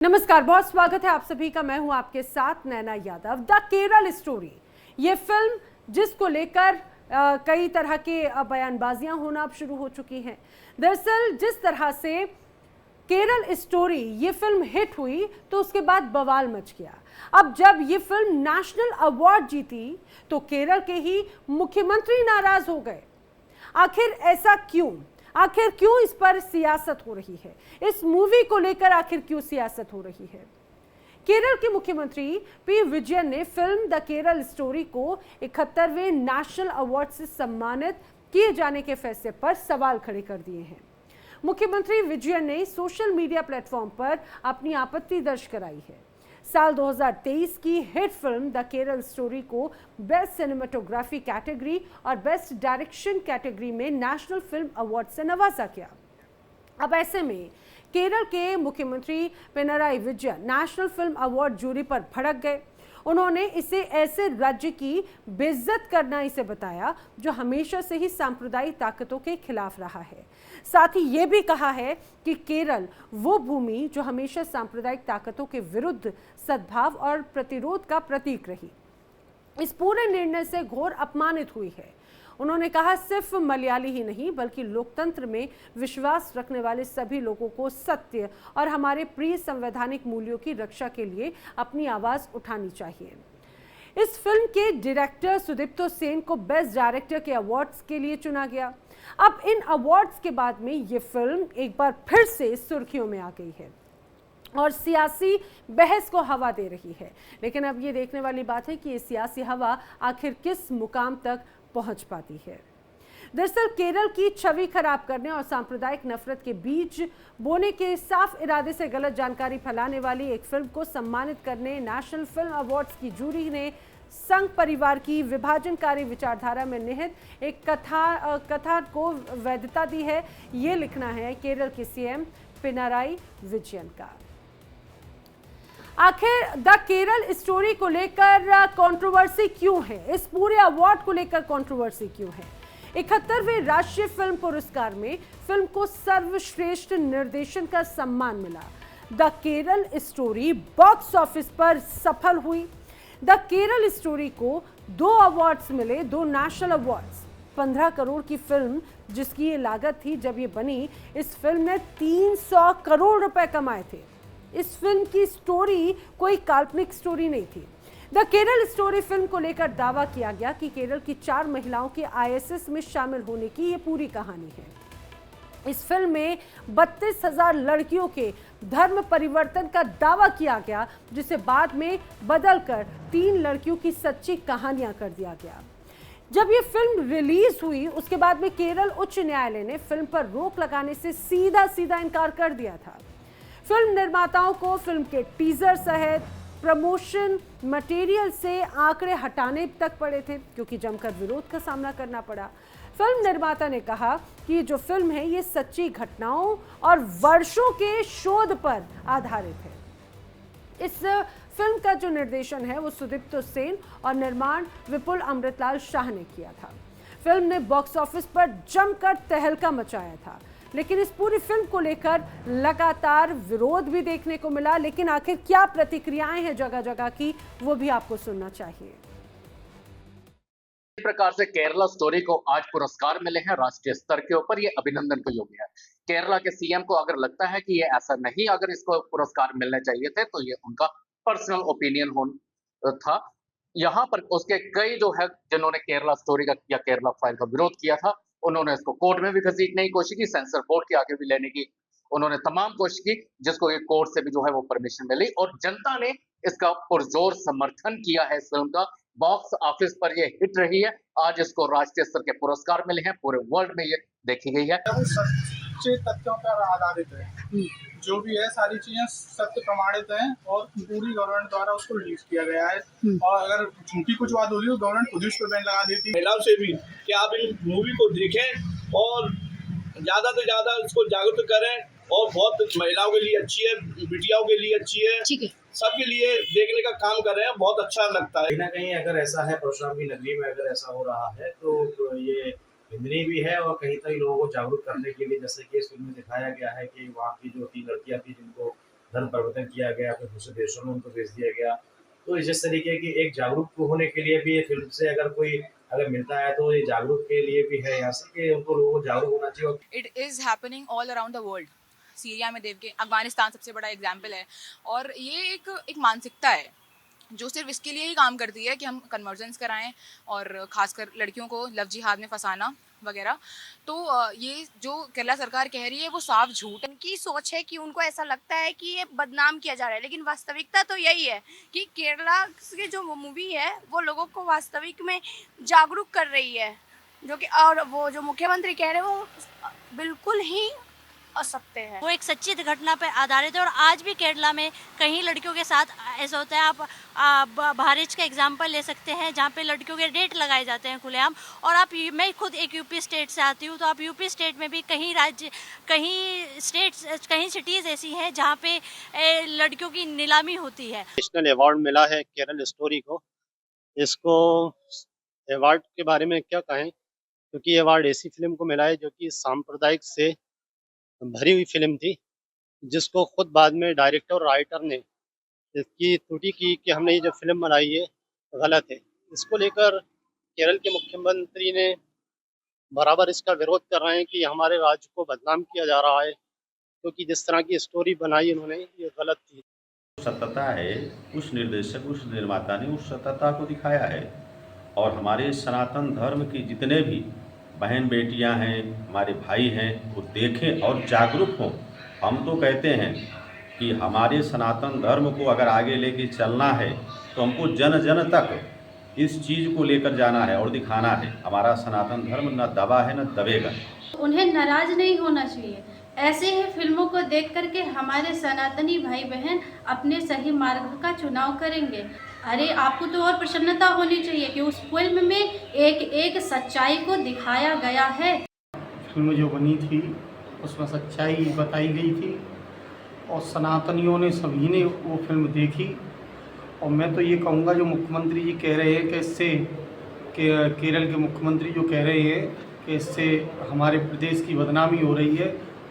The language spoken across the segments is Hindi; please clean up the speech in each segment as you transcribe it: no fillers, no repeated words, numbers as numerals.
नमस्कार, बहुत स्वागत है आप सभी का। मैं हूं आपके साथ नैना यादव। द केरल स्टोरी, ये फिल्म जिसको लेकर कई तरह के बयानबाजियां होना अब शुरू हो चुकी हैं। दरअसल जिस तरह से केरल स्टोरी ये फिल्म हिट हुई तो उसके बाद बवाल मच गया। अब जब ये फिल्म नेशनल अवार्ड जीती तो केरल के ही मुख्यमंत्री नाराज हो गए। आखिर ऐसा क्यों? आखिर क्यों इस पर सियासत हो रही है? इस मूवी को लेकर आखिर क्यों सियासत हो रही है? केरल के मुख्यमंत्री पी विजयन ने फिल्म द केरल स्टोरी को 71वें नेशनल अवार्ड से सम्मानित किए जाने के फैसले पर सवाल खड़े कर दिए हैं। मुख्यमंत्री विजयन ने सोशल मीडिया प्लेटफॉर्म पर अपनी आपत्ति दर्ज कराई है। साल 2023 की hit film the Kerala story को बेस्ट सिनेमेटोग्राफी कैटेगरी और बेस्ट डायरेक्शन कैटेगरी में नेशनल फिल्म अवार्ड से नवाजा गया। अब ऐसे में केरल के मुख्यमंत्री Pinarayi Vijayan national film award jury पर भड़क गए। उन्होंने इसे ऐसे राज्य की बेइज्जत करना इसे बताया जो हमेशा से ही सांप्रदायिक ताकतों के खिलाफ रहा है। साथ ही ये भी कहा है कि केरल वो भूमि जो हमेशा सांप्रदायिक ताकतों के विरुद्ध सद्भाव और प्रतिरोध का प्रतीक रही, इस पूरे निर्णय से घोर अपमानित हुई है। उन्होंने कहा, सिर्फ मलयाली ही नहीं बल्कि लोकतंत्र में विश्वास रखने वाले सभी लोगों को सत्य और हमारे प्रिय संवैधानिक मूल्यों की रक्षा के लिए अपनी आवाज उठानी चाहिए। इस फिल्म के डायरेक्टर सुदीप्तो सेन को बेस्ट डायरेक्टर के अवार्ड्स के लिए चुना गया। अब इन अवार्ड्स के बाद में ये फिल्म एक बार फिर से सुर्खियों में आ गई है और सियासी बहस को हवा दे रही है। लेकिन अब ये देखने वाली बात है कि ये सियासी हवा आखिर किस मुकाम तक पहुंच पाती है। दरअसल केरल की छवि खराब करने और सांप्रदायिक नफरत के बीज बोने के साफ इरादे से गलत जानकारी फैलाने वाली एक फिल्म को सम्मानित करने नेशनल फिल्म अवार्ड्स की जूरी ने संघ परिवार की विभाजनकारी विचारधारा में निहित एक कथा को वैधता दी है। ये लिखना है केरल के सीएम पिनराई विजयन का। आखिर द केरल स्टोरी को लेकर कंट्रोवर्सी क्यों है? इस पूरे अवार्ड को लेकर कंट्रोवर्सी क्यों है? 71वें राष्ट्रीय फिल्म पुरस्कार में फिल्म को सर्वश्रेष्ठ निर्देशन का सम्मान मिला। The Kerala story box office पर सफल हुई। द केरल स्टोरी को 2 अवार्ड्स मिले, 2 नेशनल अवार्ड्स। 15 करोड़ की फिल्म जिसकी ये लागत थी जब ये बनी, इस फिल्म ने 300 करोड़ रुपए कमाए थे। इस फिल्म की स्टोरी कोई काल्पनिक स्टोरी नहीं थी। द केरल स्टोरी फिल्म को लेकर दावा किया गया कि केरल की 4 महिलाओं के आईएसएस में शामिल होने की ये पूरी कहानी है। इस फिल्म में 32,000 लड़कियों के धर्म परिवर्तन का दावा किया गया, जिसे बाद में बदलकर 3 लड़कियों की सच्ची कहानियां कर दिया गया। जब ये फिल्म रिलीज हुई उसके बाद में केरल उच्च न्यायालय ने फिल्म पर रोक लगाने से सीधा इनकार कर दिया था। फिल्म निर्माताओं को फिल्म के टीजर सहित प्रमोशन मटेरियल से आंकड़े हटाने तक पड़े थे, क्योंकि जमकर विरोध का सामना करना पड़ा। फिल्म निर्माता ने कहा कि जो फिल्म है ये सच्ची घटनाओं और वर्षों के शोध पर आधारित है। इस फिल्म का जो निर्देशन है वो सुदीप्तो सेन और निर्माण विपुल अमृतलाल शाह ने किया था। फिल्म ने बॉक्स ऑफिस पर जमकर तहलका मचाया था, लेकिन इस पूरी फिल्म को लेकर लगातार विरोध भी देखने को मिला। लेकिन आखिर क्या प्रतिक्रियाएं हैं जगह जगह की, वो भी आपको सुनना चाहिए। इस प्रकार से केरला स्टोरी को आज पुरस्कार मिले हैं राष्ट्रीय स्तर के ऊपर, ये अभिनंदन के योग्य है। केरला के सीएम को अगर लगता है कि ये ऐसा नहीं, अगर इसको पुरस्कार मिलने चाहिए थे, तो ये उनका पर्सनल ओपिनियन था। यहाँ पर उसके कई जो है जिन्होंने केरला स्टोरी का या केरला फाइल का विरोध किया था, उन्होंने इसको कोर्ट में भी घसीटने की कोशिश की, सेंसर बोर्ड के आगे भी लेने की उन्होंने तमाम कोशिश की, जिसको ये कोर्ट से भी जो है वो परमिशन मिली और जनता ने इसका पुरजोर समर्थन किया है। इस फिल्म का बॉक्स ऑफिस पर ये हिट रही है। आज इसको राष्ट्रीय स्तर के पुरस्कार मिले हैं, पूरे वर्ल्ड में ये देखी गई है। सच्चे तथ्यों पर आधारित है, जो भी है सारी चीजें सत्य प्रमाणित हैं और पूरी गवर्नमेंट द्वारा उसको रिलीज किया गया है। और अगर झूठी कुछ बात होती है तो गवर्नमेंट खुद ही उस पर बैन लगा देती है। महिलाओं से भी कि आप इन मूवी को देखें और ज्यादा से ज्यादा इसको जागरूक करें, और बहुत महिलाओं के लिए अच्छी है, बिटियाओं के लिए अच्छी है, सबके लिए देखने का काम कर रहे हैं, बहुत अच्छा लगता है। कहीं ना कहीं अगर ऐसा है, परशुराम की नगरी में अगर ऐसा हो रहा है तो ये निंदनीय भी है और कहीं तक लोगों को जागरूक करने के लिए, जैसे कि इस फिल्म में दिखाया गया है कि वहाँ की जो 3 लड़कियां थी जिनको धन प्रवर्तन किया गया, अपने दूसरे देशों में उनको भेज दिया गया। तो जिस तरीके की एक जागरूक होने के लिए भी ये फिल्म से अगर मिलता है तो ये जागरूक के लिए भी है यहाँ से कि उनको लोगों को जागरूक होना चाहिए। It is happening all around the world. Syria में देख के, अफगानिस्तान सबसे बड़ा एग्जाम्पल है। और ये एक मानसिकता है जो सिर्फ इसके लिए ही काम करती है कि हम कन्वर्जन्स कराएं, और ख़ासकर लड़कियों को लव जिहाद में फंसाना वगैरह। तो ये जो केरला सरकार कह रही है वो साफ झूठ है। उनकी सोच है कि उनको ऐसा लगता है कि ये बदनाम किया जा रहा है, लेकिन वास्तविकता तो यही है कि केरला की जो मूवी है वो लोगों को वास्तविक में जागरूक कर रही है, जो कि और वो जो मुख्यमंत्री कह रहे हैं वो बिल्कुल ही असत्य है। वो एक सच्ची घटना पर आधारित है और आज भी केरला में कई लड़कियों के साथ ऐसा होता है। आप बहरीच का एग्जांपल ले सकते हैं जहाँ पे लड़कियों के डेट लगाए जाते हैं खुलेआम। और मैं खुद एक यूपी स्टेट से आती हूँ, तो आप यूपी स्टेट में भी कहीं सिटीज़ ऐसी हैं जहाँ पे लड़कियों की नीलामी होती है। नेशनल अवार्ड मिला है केरल स्टोरी को। इसको अवार्ड के बारे में क्या कहें, क्योंकि ये अवार्ड ऐसी फिल्म को मिला है जो कि सांप्रदायिक से भरी हुई फिल्म थी, जिसको खुद बाद में डायरेक्टर और राइटर ने इसकी त्रुटि की कि हमने ये जो फिल्म बनाई है गलत है। इसको लेकर केरल के मुख्यमंत्री ने बराबर इसका विरोध कर रहे हैं कि हमारे राज्य को बदनाम किया जा रहा है, क्योंकि जिस तरह की स्टोरी बनाई उन्होंने ये गलत थी। सत्यता है, उस निर्देशक उस निर्माता ने उस सत्यता को दिखाया है। और हमारे सनातन धर्म की जितने भी बहन बेटियां हैं, हमारे भाई हैं, वो देखें और जागरूक हों। हम तो कहते हैं कि हमारे सनातन धर्म को अगर आगे लेके चलना है तो हमको जन जन तक इस चीज़ को लेकर जाना है और दिखाना है। हमारा सनातन धर्म न दबा है न दबेगा। उन्हें नाराज नहीं होना चाहिए। ऐसे ही फिल्मों को देख करके हमारे सनातनी भाई बहन अपने सही मार्ग का चुनाव करेंगे। अरे आपको तो और प्रसन्नता होनी चाहिए कि उस फिल्म में एक एक सच्चाई को दिखाया गया है। फिल्म जो बनी थी उसमें सच्चाई बताई गई थी और सनातनियों ने सभी ने वो फिल्म देखी। और मैं तो ये कहूँगा जो मुख्यमंत्री जी कह रहे हैं कि इससे केरल के मुख्यमंत्री जो कह रहे हैं कि इससे हमारे प्रदेश की बदनामी हो रही है,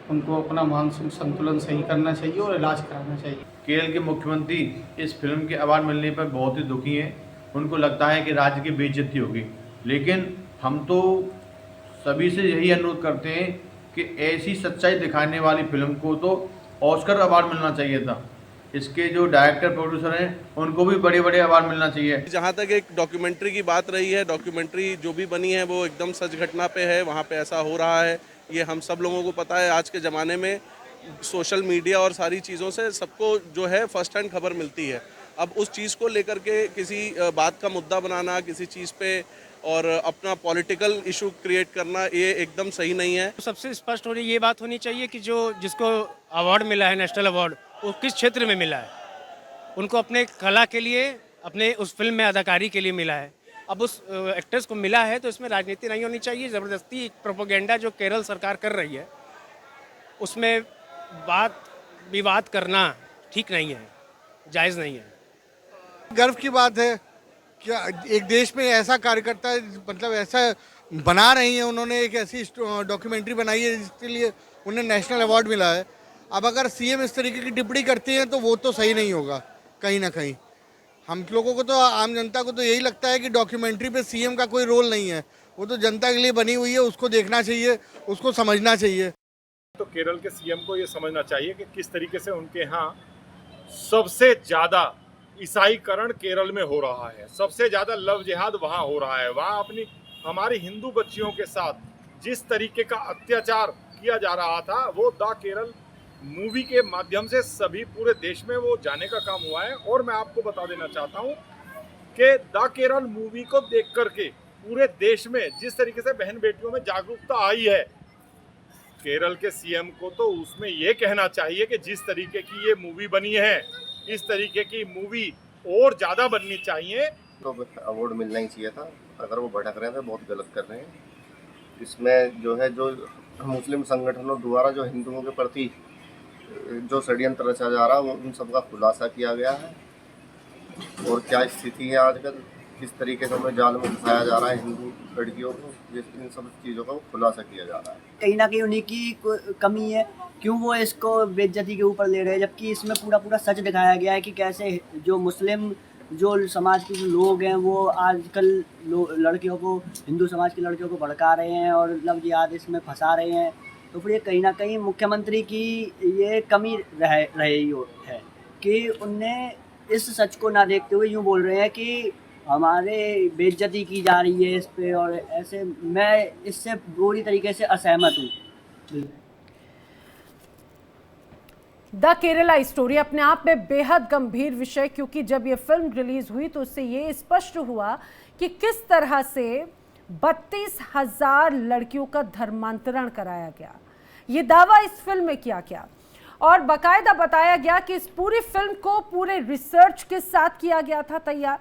उनको अपना मानसिक संतुलन सही करना चाहिए और इलाज कराना चाहिए। केरल के मुख्यमंत्री इस फिल्म के अवार्ड मिलने पर बहुत ही दुखी हैं। उनको लगता है कि राज्य की बेइज्जती होगी, लेकिन हम तो सभी से यही अनुरोध करते हैं कि ऐसी सच्चाई दिखाने वाली फिल्म को तो ऑस्कर अवार्ड मिलना चाहिए था। इसके जो डायरेक्टर प्रोड्यूसर हैं उनको भी बड़े बड़े अवार्ड मिलना चाहिए। जहाँ तक एक डॉक्यूमेंट्री की बात रही है, डॉक्यूमेंट्री जो भी बनी है वो एकदम सच घटना पे है। वहाँ पे ऐसा हो रहा है, ये हम सब लोगों को पता है। आज के ज़माने में सोशल मीडिया और सारी चीज़ों से सबको जो है फर्स्ट हैंड खबर मिलती है। अब उस चीज़ को लेकर के किसी बात का मुद्दा बनाना, किसी चीज़ पे और अपना पॉलिटिकल इशू क्रिएट करना, ये एकदम सही नहीं है। सबसे स्पष्ट होनी ये बात होनी चाहिए कि जिसको अवार्ड मिला है, नेशनल अवार्ड, वो किस क्षेत्र में मिला है। उनको अपने कला के लिए, अपने उस फिल्म में अदाकारी के लिए मिला है। अब उस एक्टर्स को मिला है तो इसमें राजनीति नहीं होनी चाहिए। ज़बरदस्ती प्रोपेगेंडा जो केरल सरकार कर रही है उसमें विवाद करना ठीक नहीं है, जायज़ नहीं है। गर्व की बात है कि एक देश में ऐसा कार्यकर्ता, मतलब ऐसा बना रही है, उन्होंने एक ऐसी डॉक्यूमेंट्री बनाई है जिसके लिए उन्हें नेशनल अवार्ड मिला है। अब अगर सीएम इस तरीके की टिप्पणी करती हैं तो वो तो सही नहीं होगा कहीं ना कहीं। हम लोगों को तो, आम जनता को तो यही लगता है कि डॉक्यूमेंट्री पे सीएम का कोई रोल नहीं है। वो तो जनता के लिए बनी हुई है, उसको देखना चाहिए, उसको समझना चाहिए। तो केरल के सीएम को ये समझना चाहिए कि किस तरीके से उनके यहाँ सबसे ज़्यादा ईसाईकरण केरल में हो रहा है, सबसे ज़्यादा लव जिहाद वहाँ हो रहा है। वहाँ हमारी हिंदू बच्चियों के साथ जिस तरीके का अत्याचार किया जा रहा था, वो द केरल मूवी के माध्यम से सभी पूरे देश में वो जाने का काम हुआ है। और मैं आपको बता देना चाहता हूँ कि द केरल मूवी को देख करके पूरे देश में जिस तरीके से बहन बेटियों में जागरूकता आई है, केरल के सीएम को तो उसमें ये कहना चाहिए कि जिस तरीके की ये मूवी बनी है, इस तरीके की मूवी और ज़्यादा बननी चाहिए। तो अवार्ड मिलना ही चाहिए था। अगर वो भटक रहे हैं तो बहुत गलत कर रहे हैं। इसमें जो है, जो मुस्लिम संगठनों द्वारा जो हिंदुओं के प्रति जो षड्यंत्र रचा जा रहा है, वो उन सब का खुलासा किया गया है। और क्या स्थिति है आजकल, किस तरीके से हमें जाल में फंसाया जा रहा है हिंदू लड़कियों को, इन सब चीज़ों का खुलासा किया जा रहा है। कहीं ना कहीं उन्हीं की कमी है क्यों वो इसको बेइज्जती के ऊपर ले रहे हैं, जबकि इसमें पूरा पूरा सच दिखाया गया है कि कैसे जो मुस्लिम जो समाज के जो लोग हैं वो आजकल लड़कियों को, हिंदू समाज की लड़कियों को भड़का रहे हैं और लव जिहाद इसमें फंसा रहे हैं। तो फिर ये कहीं ना कहीं मुख्यमंत्री की ये कमी रही है कि उनने इस सच को ना देखते हुए यूँ बोल रहे हैं कि हमारे बेइज्जती की जा रही है इस पे, और ऐसे मैं इससे पूरी तरीके से असहमत हूँ। द केरला स्टोरी अपने आप में बेहद गंभीर विषय, क्योंकि जब ये फिल्म रिलीज हुई तो उससे ये स्पष्ट हुआ कि किस तरह से 32,000 लड़कियों का धर्मांतरण कराया गया। ये दावा इस फिल्म में किया गया और बाकायदा बताया गया कि इस पूरी फिल्म को पूरे रिसर्च के साथ किया गया था तैयार।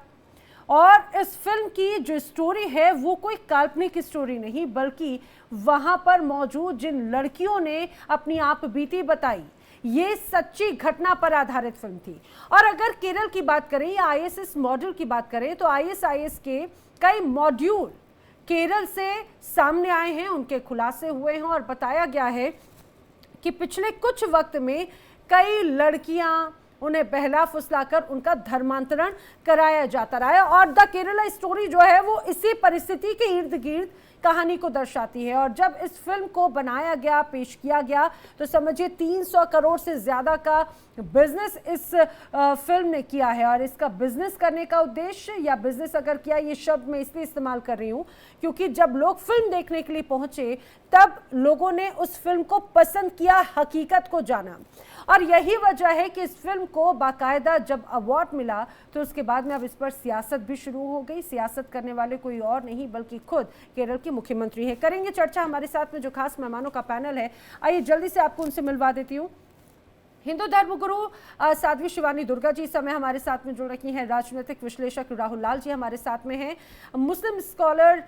और इस फिल्म की जो स्टोरी है वो कोई काल्पनिक स्टोरी नहीं, बल्कि वहां पर मौजूद जिन लड़कियों ने अपनी आप बीती बताई, ये सच्ची घटना पर आधारित फिल्म थी। और अगर केरल की बात करें या आईएसएस मॉडल की बात करें तो आईएसआईएस के कई मॉड्यूल केरल से सामने आए हैं, उनके खुलासे हुए हैं और बताया गया है कि पिछले कुछ वक्त में कई लड़कियां उन्हें बहला फुसलाकर उनका धर्मांतरण कराया जाता रहा है। और द केरला स्टोरी जो है वो इसी परिस्थिति के इर्द गिर्द कहानी को दर्शाती है। और जब इस फिल्म को बनाया गया, पेश किया गया, तो समझिए 300 करोड़ से ज़्यादा का बिजनेस इस फिल्म ने किया है। और इसका बिजनेस करने का उद्देश्य, या बिजनेस अगर किया, ये शब्द मैं इसलिए इस्तेमाल कर रही हूँ क्योंकि जब लोग फिल्म देखने के लिए पहुंचे तब लोगों ने उस फिल्म को पसंद किया, हकीकत को जाना। और यही वजह है कि इस फिल्म को बाकायदा जब अवार्ड मिला तो उसके बाद में अब इस पर सियासत भी शुरू हो गई। सियासत करने वाले कोई और नहीं बल्कि खुद केरल के मुख्यमंत्री हैं। करेंगे चर्चा हमारे साथ में जो खास मेहमानों का पैनल है, आइए जल्दी से आपको उनसे मिलवा देती हूँ। हिंदू धर्मगुरु साध्वी शिवानी दुर्गा जी इस समय हमारे साथ में जुड़ रखी हैं। राजनीतिक विश्लेषक राहुल लाल जी हमारे साथ में हैं। मुस्लिम स्कॉलर,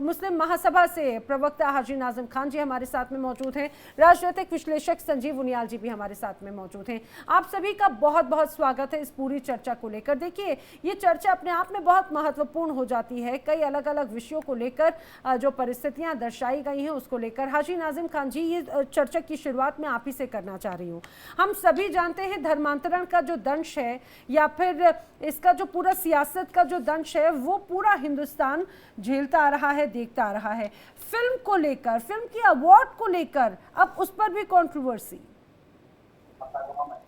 मुस्लिम महासभा से प्रवक्ता हाजी नाजिम खान जी हमारे साथ में मौजूद हैं। राजनीतिक विश्लेषक संजीव उनियाल जी भी हमारे साथ में मौजूद हैं। आप सभी का बहुत बहुत स्वागत है इस पूरी चर्चा को लेकर। देखिए, ये चर्चा अपने आप में बहुत महत्वपूर्ण हो जाती है। कई अलग अलग विषयों को लेकर जो परिस्थितियाँ दर्शाई गई हैं उसको लेकर। हाजी नाजिम खान जी, ये चर्चा की शुरुआत मैं आप ही से करना चाह रही हूँ। हम सभी जानते हैं धर्मांतरण का जो दंश है या फिर इसका जो पूरा सियासत का जो दंश है वो पूरा हिंदुस्तान झेलता आ रहा है, देखता आ रहा है। फिल्म को लेकर, फिल्म की अवार्ड को लेकर अब उस पर भी कंट्रोवर्सी।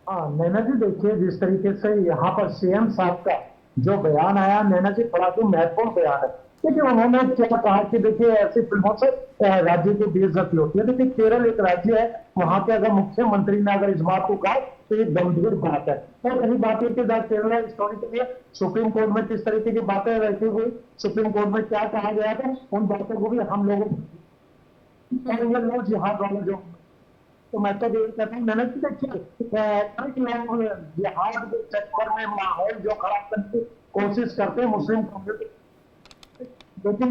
हाँ नैना जी, देखिए जिस तरीके से यहाँ पर सीएम साहब का जो बयान आया, नैना जी बड़ा जो महत्वपूर्ण बयान है। देखिए उन्होंने क्या कहा कि देखिए ऐसी फिल्मों से राज्य की बेइज्जती होती है। देखिए केरल एक राज्य है, वहां के अगर मुख्यमंत्री ने अगर इस बात को कहा तो ये गंभीर बात है। और रही बात की केरला स्टोरी के लिए सुप्रीम कोर्ट में किस तरीके की बातें रहती हुई, सुप्रीम कोर्ट में क्या कहा गया था, उन बातों को भी हम लोगों और ये लोग जिहाद वाले जो, तो मैं तो ये कहता हूँ मैंने देखिए जिहाद के चक्कर में माहौल जो खराब करने की कोशिश करते हैं मुस्लिम कम्युनिटी, लेकिन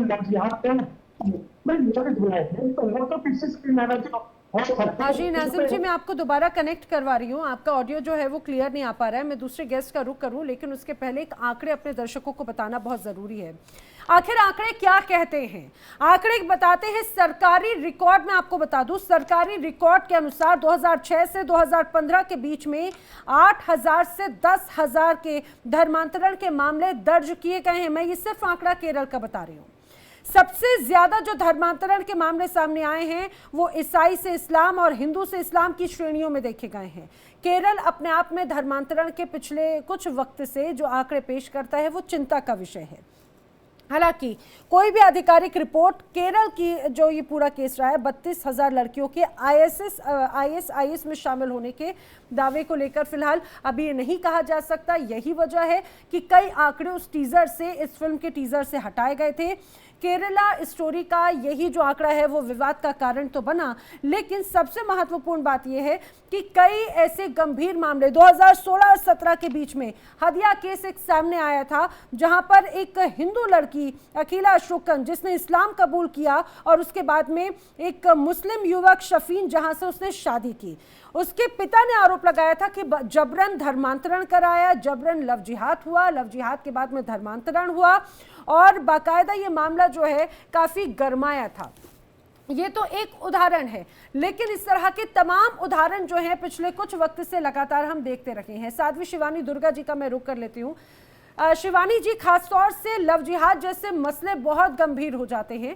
हाजी नाजिम जी, मैं आपको दोबारा कनेक्ट करवा रही हूँ। आपका ऑडियो जो है वो क्लियर नहीं आ पा रहा है। मैं दूसरे गेस्ट का रुख करूँ, लेकिन उसके पहले एक आंकड़े अपने दर्शकों को बताना बहुत ज़रूरी है। आखिर आंकड़े क्या कहते हैं? आंकड़े बताते हैं, सरकारी रिकॉर्ड में आपको बता दूं, सरकारी रिकॉर्ड के अनुसार 2006 से 2015 के बीच में 8,000 से 10,000 के धर्मांतरण के मामले दर्ज किए गए हैं। मैं ये सिर्फ आंकड़ा केरल का बता रही हूँ। सबसे ज्यादा जो धर्मांतरण के मामले सामने आए हैं वो ईसाई से इस्लाम और हिंदू से इस्लाम की श्रेणियों में देखे गए हैं। केरल अपने आप में धर्मांतरण के पिछले कुछ वक्त से जो आंकड़े पेश करता है वो चिंता का विषय है। हालांकि कोई भी आधिकारिक रिपोर्ट केरल की जो ये पूरा केस रहा है 32,000 लड़कियों के आईएसआईएस में शामिल होने के दावे को लेकर फिलहाल अभी ये नहीं कहा जा सकता। यही वजह है कि कई आंकड़े उस टीजर से, इस फिल्म के टीजर से हटाए गए थे। केरला स्टोरी का यही जो आंकड़ा है वो विवाद का कारण तो बना, लेकिन सबसे महत्वपूर्ण बात यह है कि कई ऐसे गंभीर मामले 2016 और 17 के बीच में हदिया केस एक सामने आया था, जहां पर एक हिंदू लड़की अखिला अशोकन जिसने इस्लाम कबूल किया और उसके बाद में एक मुस्लिम युवक शफीन जहां से उसने शादी की, उसके पिता ने आरोप लगाया था कि जबरन धर्मांतरण कराया, जबरन लव जिहाद हुआ, लव जिहाद के बाद में धर्मांतरण हुआ और बाकायदा ये मामला जो है काफ़ी गरमाया था। ये तो एक उदाहरण है, लेकिन इस तरह के तमाम उदाहरण जो हैं पिछले कुछ वक्त से लगातार हम देखते रहे हैं। साध्वी शिवानी दुर्गा जी का मैं रुख कर लेती हूँ। शिवानी जी, खासतौर से लव जिहाद जैसे मसले बहुत गंभीर हो जाते हैं।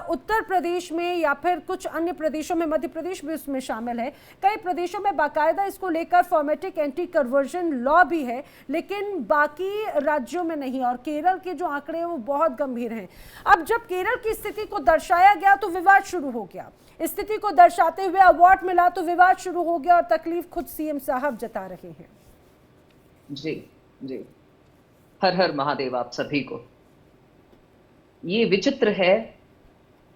उत्तर प्रदेश में या फिर कुछ अन्य प्रदेशों में, मध्य प्रदेश भी उसमें शामिल है, कई प्रदेशों में बाकायदा इसको लेकर फॉर्मेटिक एंटी कन्वर्जन लॉ भी है, लेकिन बाकी राज्यों में नहीं। और केरल के जो आंकड़े हैं वो बहुत गंभीर हैं। अब जब केरल की स्थिति को दर्शाया गया तो विवाद शुरू हो गया। स्थिति को दर्शाते हुए अवार्ड मिला तो विवाद शुरू हो गया और तकलीफ खुद सीएम साहब जता रहे हैं। जी जी, हर हर महादेव आप सभी को। ये विचित्र है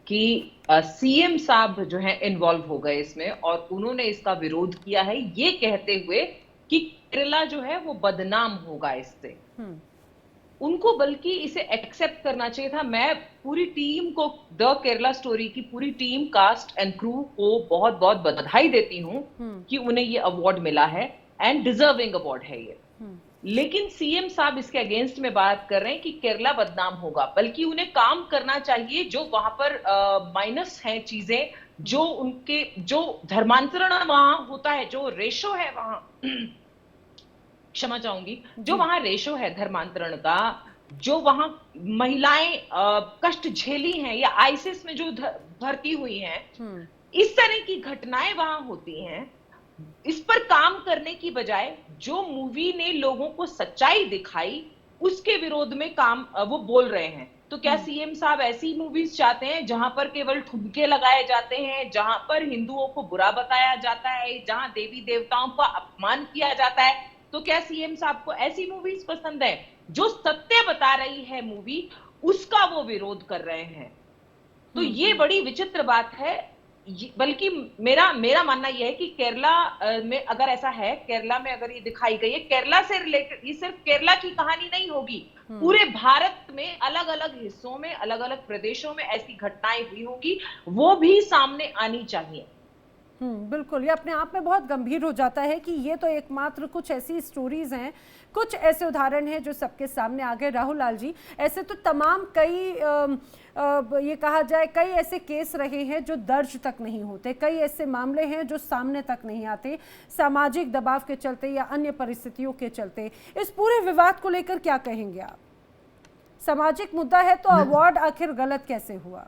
कि सीएम साहब जो है इन्वॉल्व हो गए इसमें और उन्होंने इसका विरोध किया है, ये कहते हुए कि केरला जो है वो बदनाम होगा इससे। उनको बल्कि इसे एक्सेप्ट करना चाहिए था। मैं पूरी टीम को, द केरला स्टोरी की पूरी टीम, कास्ट एंड क्रू को बहुत बहुत बधाई देती हूं कि उन्हें ये अवार्ड मिला है एंड डिजर्विंग अवार्ड है ये। लेकिन सीएम साहब इसके अगेंस्ट में बात कर रहे हैं कि केरला बदनाम होगा, बल्कि उन्हें काम करना चाहिए जो वहां पर माइनस हैं चीजें, जो उनके जो धर्मांतरण वहां होता है, जो रेशो है वहां, क्षमा चाहूंगी, जो वहां रेशो है धर्मांतरण का, जो वहां महिलाएं कष्ट झेली हैं या आईसिस में जो भर्ती हुई हैं, इस तरह की घटनाएं वहां होती हैं। इस पर काम करने की बजाय जो मूवी ने लोगों को सच्चाई दिखाई उसके विरोध में काम वो बोल रहे हैं। तो क्या सीएम साहब ऐसी मूवीज चाहते हैं जहां पर केवल ठुमके लगाए जाते हैं, जहां पर हिंदुओं को बुरा बताया जाता है, जहां देवी देवताओं का अपमान किया जाता है? तो क्या सीएम साहब को ऐसी मूवीज पसंद है? जो सत्य बता रही है मूवी, उसका वो विरोध कर रहे हैं। तो ये बड़ी विचित्र बात है। बल्कि मेरा मानना यह है कि केरला में अगर ऐसा है, केरला में अगर ये दिखाई गई है, केरला से रिलेटेड, ये सिर्फ केरला की कहानी नहीं होगी, पूरे भारत में अलग अलग हिस्सों में, अलग अलग प्रदेशों में ऐसी घटनाएं हुई होंगी, वो भी सामने आनी चाहिए। बिल्कुल, ये अपने आप में बहुत गंभीर हो जाता है कि ये तो एकमात्र कुछ ऐसी स्टोरीज हैं, कुछ ऐसे उदाहरण हैं जो सबके सामने आ गए। राहुल लाल जी, ऐसे तो तमाम कई ये कहा जाए कई ऐसे केस रहे हैं जो दर्ज तक नहीं होते, कई ऐसे मामले हैं जो सामने तक नहीं आते, सामाजिक दबाव के चलते या अन्य परिस्थितियों के चलते। इस पूरे विवाद को लेकर क्या कहेंगे आप? सामाजिक मुद्दा है तो अवार्ड आखिर गलत कैसे हुआ?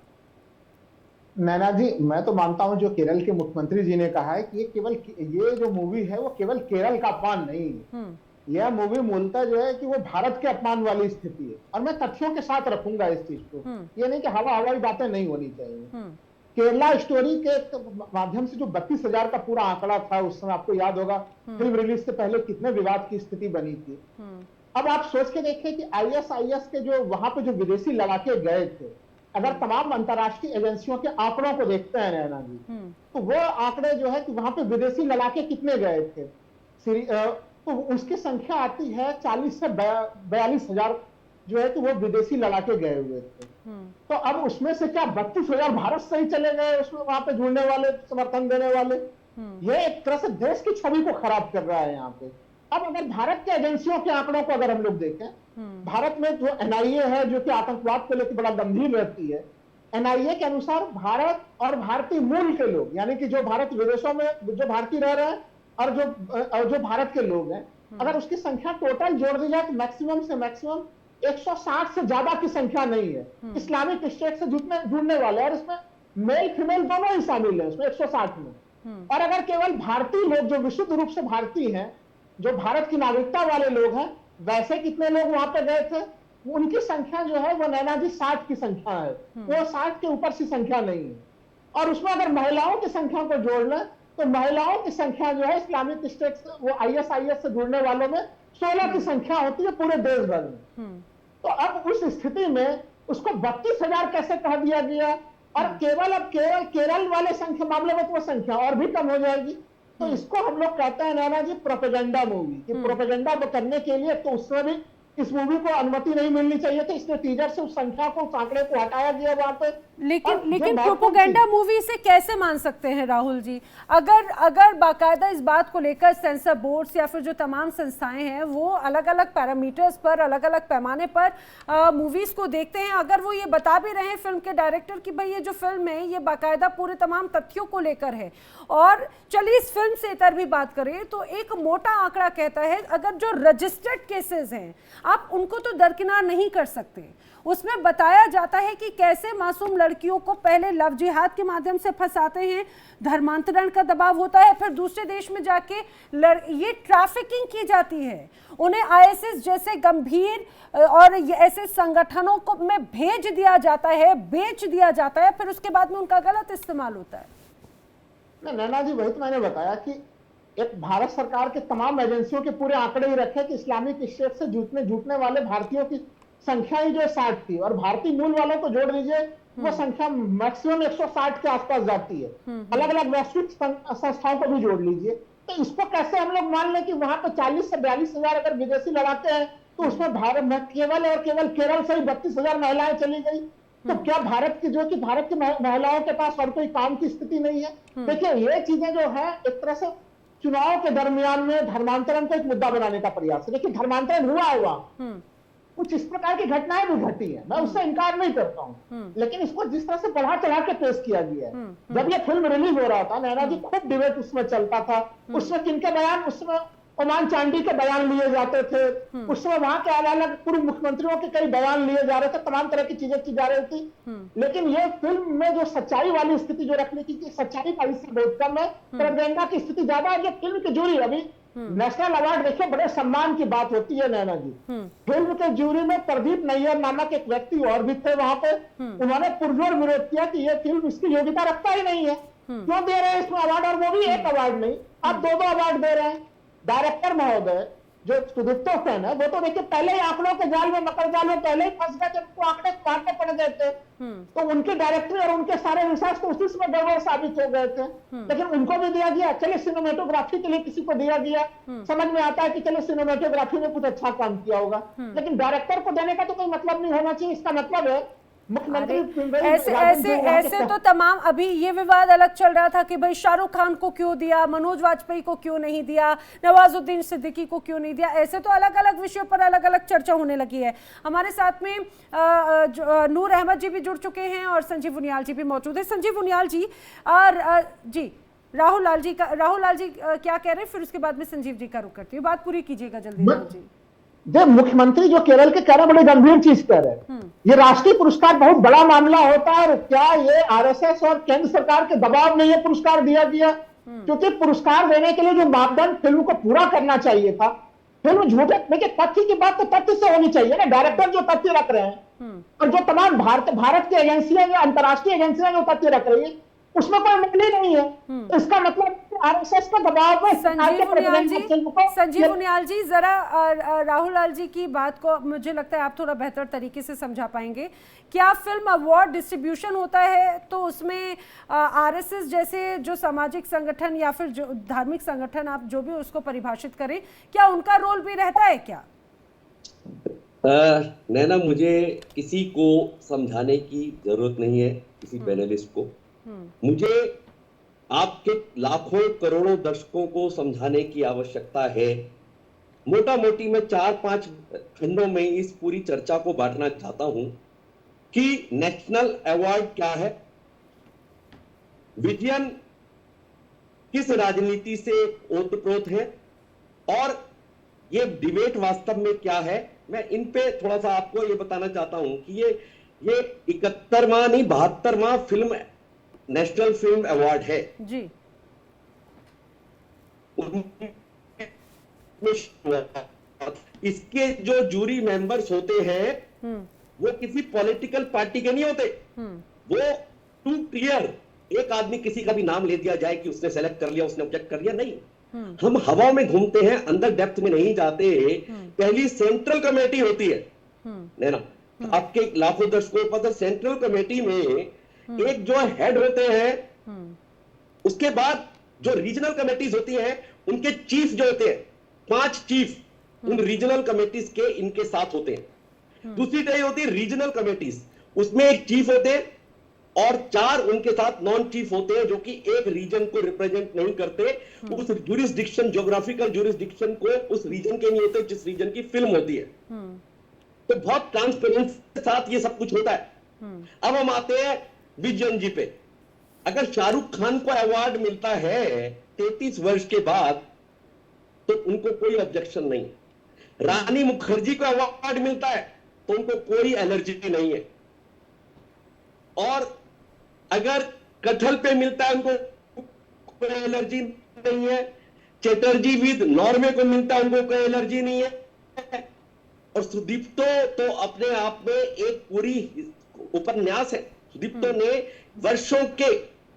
नैना जी, मैं तो मानता हूं जो केरल के मुख्यमंत्री जी ने कहा है कि ये जो मूवी है वो केवल केरल का अपमान नहीं है। यह मूवी मूलतः जो है कि वो भारत के अपमान वाली स्थिति है, और मैं तथ्यों के साथ रखूंगा इस चीज को। ये नहीं कि हवाई बातें नहीं होनी चाहिए। केरला स्टोरी के माध्यम से जो 32,000 का पूरा आंकड़ा था उस समय, आपको याद होगा फिल्म रिलीज से पहले कितने विवाद की स्थिति बनी थी। अब आप सोच के देखें कि ISIS के जो वहां पे जो विदेशी लड़ाके गए थे, अगर तमाम अंतर्राष्ट्रीय एजेंसियों के आंकड़ों को देखते हैं नैना जी, तो वो आंकड़े जो है कि वहां पे विदेशी लड़ाके कितने गए थे, तो उसकी संख्या आती है 40 से 42,000 जो है कि वो विदेशी लड़ाके गए हुए थे। तो अब उसमें से क्या 32,000 भारत से ही चले गए उसमें वहां पे जुड़ने वाले, समर्थन देने वाले? ये एक तरह से देश की छवि को खराब कर रहा है यहाँ पे। अब अगर भारत के एजेंसियों के आंकड़ों को अगर हम लोग देखें, भारत में जो NIA है जो कि आतंकवाद को लेकर बड़ा गंभीर रहती है, NIA के अनुसार भारत और भारतीय मूल के लोग, यानी कि जो भारत विदेशों में जो भारतीय रह रहे हैं और जो भारत के लोग हैं, अगर उसकी संख्या टोटल जोड़ दी जाए तो मैक्सिमम से मैक्सिमम 160 से ज्यादा की संख्या नहीं है इस्लामिक स्टेट से जुड़ने वाले, और इसमें मेल फीमेल दोनों ही शामिल है उसमें 160 में। और अगर केवल भारतीय लोग जो विशुद्ध रूप से भारतीय हैं, जो भारत की नागरिकता वाले लोग हैं, वैसे कितने लोग वहां पे गए थे, उनकी संख्या जो है वो नैना जी 60 की संख्या है, वो 60 के ऊपर की संख्या नहीं है। और उसमें अगर महिलाओं की संख्या को जोड़ लें तो महिलाओं की संख्या जो है इस्लामिक स्टेट से, वो ISIS से जुड़ने वालों में 16 की संख्या होती है पूरे देश भर में। तो अब उस स्थिति में उसको 32,000 कैसे कह दिया गया? और केवल अब केरल वाले संख्या मामले में तो वो संख्या और भी कम हो जाएगी। तो इसको हम लोग कहते हैं नैना जी प्रोपेगेंडा मूवी, कि प्रोपेगेंडा करने के लिए तो उसमें भी इस मूवी को अनुमति नहीं मिलनी चाहिए थी, इसलिए टीजर से उस संख्या को, उस आंकड़े को हटाया गया वहां पे, लेकिन प्रोपोगेंडा मूवी से कैसे मान सकते हैं राहुल जी? अगर बाकायदा इस बात को लेकर सेंसर बोर्ड्स या फिर जो तमाम संस्थाएं हैं वो अलग अलग पैरामीटर्स पर, अलग अलग पैमाने पर मूवीज को देखते हैं, अगर वो ये बता भी रहे हैं फिल्म के डायरेक्टर कि भाई ये जो फिल्म है ये बाकायदा पूरे तमाम तथ्यों को लेकर है, और चलिए इस फिल्म से इतर भी बात करें तो एक मोटा आंकड़ा कहता है अगर जो रजिस्टर्ड केसेस हैं आप उनको तो दरकिनार नहीं कर सकते। उसमें बताया जाता है कि कैसे मासूम लड़कियों को पहले लव जिहाद के माध्यम से फंसाते हैं, धर्मांतरण का दबाव होता है, फिर दूसरे देश में जाके ये ट्रैफिकिंग की जाती है, उन्हें आईएसआईएस जैसे गंभीर और ये ऐसे संगठनों को में भेज दिया जाता है, बेच दिया जाता है, फिर उसके बाद में उनका गलत इस्तेमाल होता है। नैना जी, वही तो मैंने बताया कि एक भारत सरकार के तमाम एजेंसियों के पूरे आंकड़े ही रखे कि इस्लामिक स्टेट से जुटने वाले भारतीयों की संख्या ही जो 60 थी, और भारतीय मूल वालों को जोड़ लीजिए वो संख्या मैक्सिमम 160 के आसपास जाती है। अलग अलग वैश्विक संस्थाओं को भी जोड़ लीजिए, तो इसको कैसे हम लोग मान लें कि वहां पे 40 से 42 हजार अगर विदेशी लड़ाते हैं तो उसमें भारत में केवल और केवल केरल से ही 32,000 महिलाएं चली गई, तो क्या भारत की भारत की महिलाओं के पास और कोई काम की स्थिति नहीं है? देखिए, ये चीजें जो है एक तरह से चुनाव के दरमियान में धर्मांतरण को एक मुद्दा बनाने का प्रयास है। देखिए, धर्मांतरण हुआ कुछ इस प्रकार की घटनाएं भी घटी है, मैं उससे इनकार नहीं करता हूँ, लेकिन इसको जिस तरह से बढ़ा चढ़ा के पेश किया गया है। जब ये फिल्म रिलीज हो रहा था नैना जी, खूब डिबेट उसमें चलता था, उसमें किनके बयान, उसमें ओमान चांडी के बयान लिए जाते थे, उसमें वहां के अलग अलग पूर्व मुख्यमंत्रियों के कई बयान लिए जा रहे थे, तमाम तरह की चीजें की जा रही थी, लेकिन ये फिल्म में जो सच्चाई वाली स्थिति जो रखने की सच्चाई का हिस्सा बहुत कम है, प्रोपेगेंडा की स्थिति ज्यादा है। जो फिल्म की जूरी, अभी नेशनल अवार्ड देखिए बड़े सम्मान की बात होती है नैना जी, फिल्म के जूरी में प्रदीप नैयर नामक एक व्यक्ति और भी थे वहां पे, उन्होंने पुरजोर विरोध किया कि ये फिल्म इसकी योग्यता रखता ही नहीं है, क्यों दे रहे हैं इसमें अवार्ड, और वो भी एक अवार्ड नहीं, आप 2 अवार्ड दे रहे हैं। डायरेक्टर महोदय जो सुदीप्तो सेन है वो तो देखिए पहले ही आंकड़ों के जाल में, मकर जाल में पहले ही फंस गए जब उनको आंकड़े काटने पड़ गए थे, तो उनकी डायरेक्टरी और उनके सारे रिसर्च तो उसी में गड़बड़ साबित हो गए थे, लेकिन उनको भी दिया गया। चलिए सिनेमेटोग्राफी के लिए किसी को दिया गया, समझ में आता है कि चलो सिनेमेटोग्राफी में कुछ अच्छा काम किया होगा, लेकिन डायरेक्टर को देने का तो कोई मतलब नहीं होना चाहिए। इसका मतलब है ऐसे तो तमाम, अभी ये विवाद अलग चल रहा था कि भाई शाहरुख खान को क्यों दिया, मनोज वाजपेयी को क्यों नहीं दिया, नवाजुद्दीन सिद्दीकी को क्यों नहीं दिया, ऐसे तो अलग अलग विषयों पर अलग अलग चर्चा होने लगी है। हमारे साथ में नूर अहमद जी भी जुड़ चुके हैं और संजीव उनियाल जी भी मौजूद है। संजीव उनियाल जी और जी राहुल लाल जी क्या कह रहे हैं, फिर उसके बाद में संजीव जी का रुख करती हूँ, बात पूरी कीजिएगा जल्दी राहुल जी। जब मुख्यमंत्री जो केरल के कह रहे हैं बड़ी गंभीर चीज कह रहे हैं, ये राष्ट्रीय पुरस्कार बहुत बड़ा मामला होता है, और क्या ये आरएसएस और केंद्र सरकार के दबाव में ये पुरस्कार दिया गया? क्योंकि पुरस्कार देने के लिए जो मापदंड फिल्म को पूरा करना चाहिए था, फिल्म झूठे, देखिए तथ्य की बात तो तथ्य से होनी चाहिए ना, डायरेक्टर जो तथ्य रख रहे हैं और जो तमाम भारत की एजेंसियां या अंतर्राष्ट्रीय एजेंसियां जो तथ्य रख रही है उसमें कोई मुद्दा नहीं है, तो इसका मतलब आरएसएस का दबाव है। संजीव उनियाल जी, जरा राहुल लाल जी की बात को मुझे लगता है आप थोड़ा बेहतर तरीके से समझा पाएंगे। क्या फिल्म अवार्ड डिस्ट्रीब्यूशन होता है तो उसमें आरएसएस जैसे जो सामाजिक संगठन या फिर जो धार्मिक संगठन, आप जो भी उसको परिभाषित करें, क्या उनका रोल भी रहता है क्या? नैना, मुझे किसी को समझाने की जरूरत नहीं है, किसी पैनलिस्ट को। मुझे आपके लाखों करोड़ों दर्शकों को समझाने की आवश्यकता है। मोटा मोटी मैं 4-5 खंडों में इस पूरी चर्चा को बांटना चाहता हूं कि नेशनल अवार्ड क्या है, विजयन किस राजनीति से ओतप्रोत है, और ये डिबेट वास्तव में क्या है। मैं इन पे थोड़ा सा आपको ये बताना चाहता हूं कि ये 71वां नहीं 72वां फिल्म नेशनल फिल्म अवार्ड है जी। इसके जो जूरी मेंबर्स होते हैं वो किसी पॉलिटिकल पार्टी के नहीं होते, वो टू क्लियर, एक आदमी किसी का भी नाम ले दिया जाए कि उसने सेलेक्ट कर लिया, उसने ऑब्जेक्ट कर लिया, नहीं। हम हवा में घूमते हैं, अंदर डेप्थ में नहीं जाते। पहली सेंट्रल कमेटी होती है ना, आपके लाखों दर्शकों के पास सेंट्रल कमेटी में एक जो हेड होते हैं, उसके बाद जो रीजनल कमेटीज होती हैं उनके चीफ जो होते हैं, 5 चीफ उन रीजनल कमेटीज के इनके साथ होते हैं। दूसरी तरह होती है रीजनल कमेटीज, उसमें एक चीफ होते हैं और 4 उनके साथ नॉन चीफ होते हैं जो कि एक रीजन को रिप्रेजेंट नहीं करते, उस ज्यूरिसडिक्शन, ज्योग्राफिकल ज्यूरिसडिक्शन को उस रीजन के नहीं होते जिस रीजन की फिल्म होती है। तो बहुत ट्रांसपेरेंस के साथ ये सब कुछ होता है। अब हम आते हैं विजयन जी पे। अगर शाहरुख खान को अवार्ड मिलता है 33 वर्ष के बाद तो उनको कोई ऑब्जेक्शन नहीं है। रानी मुखर्जी को अवार्ड मिलता है तो उनको कोई एलर्जी नहीं है। और अगर कटहल पे मिलता है उनको कोई एलर्जी नहीं है। चैटर्जी विद नॉर्वे को मिलता है उनको कोई एलर्जी नहीं है। और सुदीप्तो तो अपने आप में एक पूरी उपन्यास है। सुदीप्तो ने वर्षों के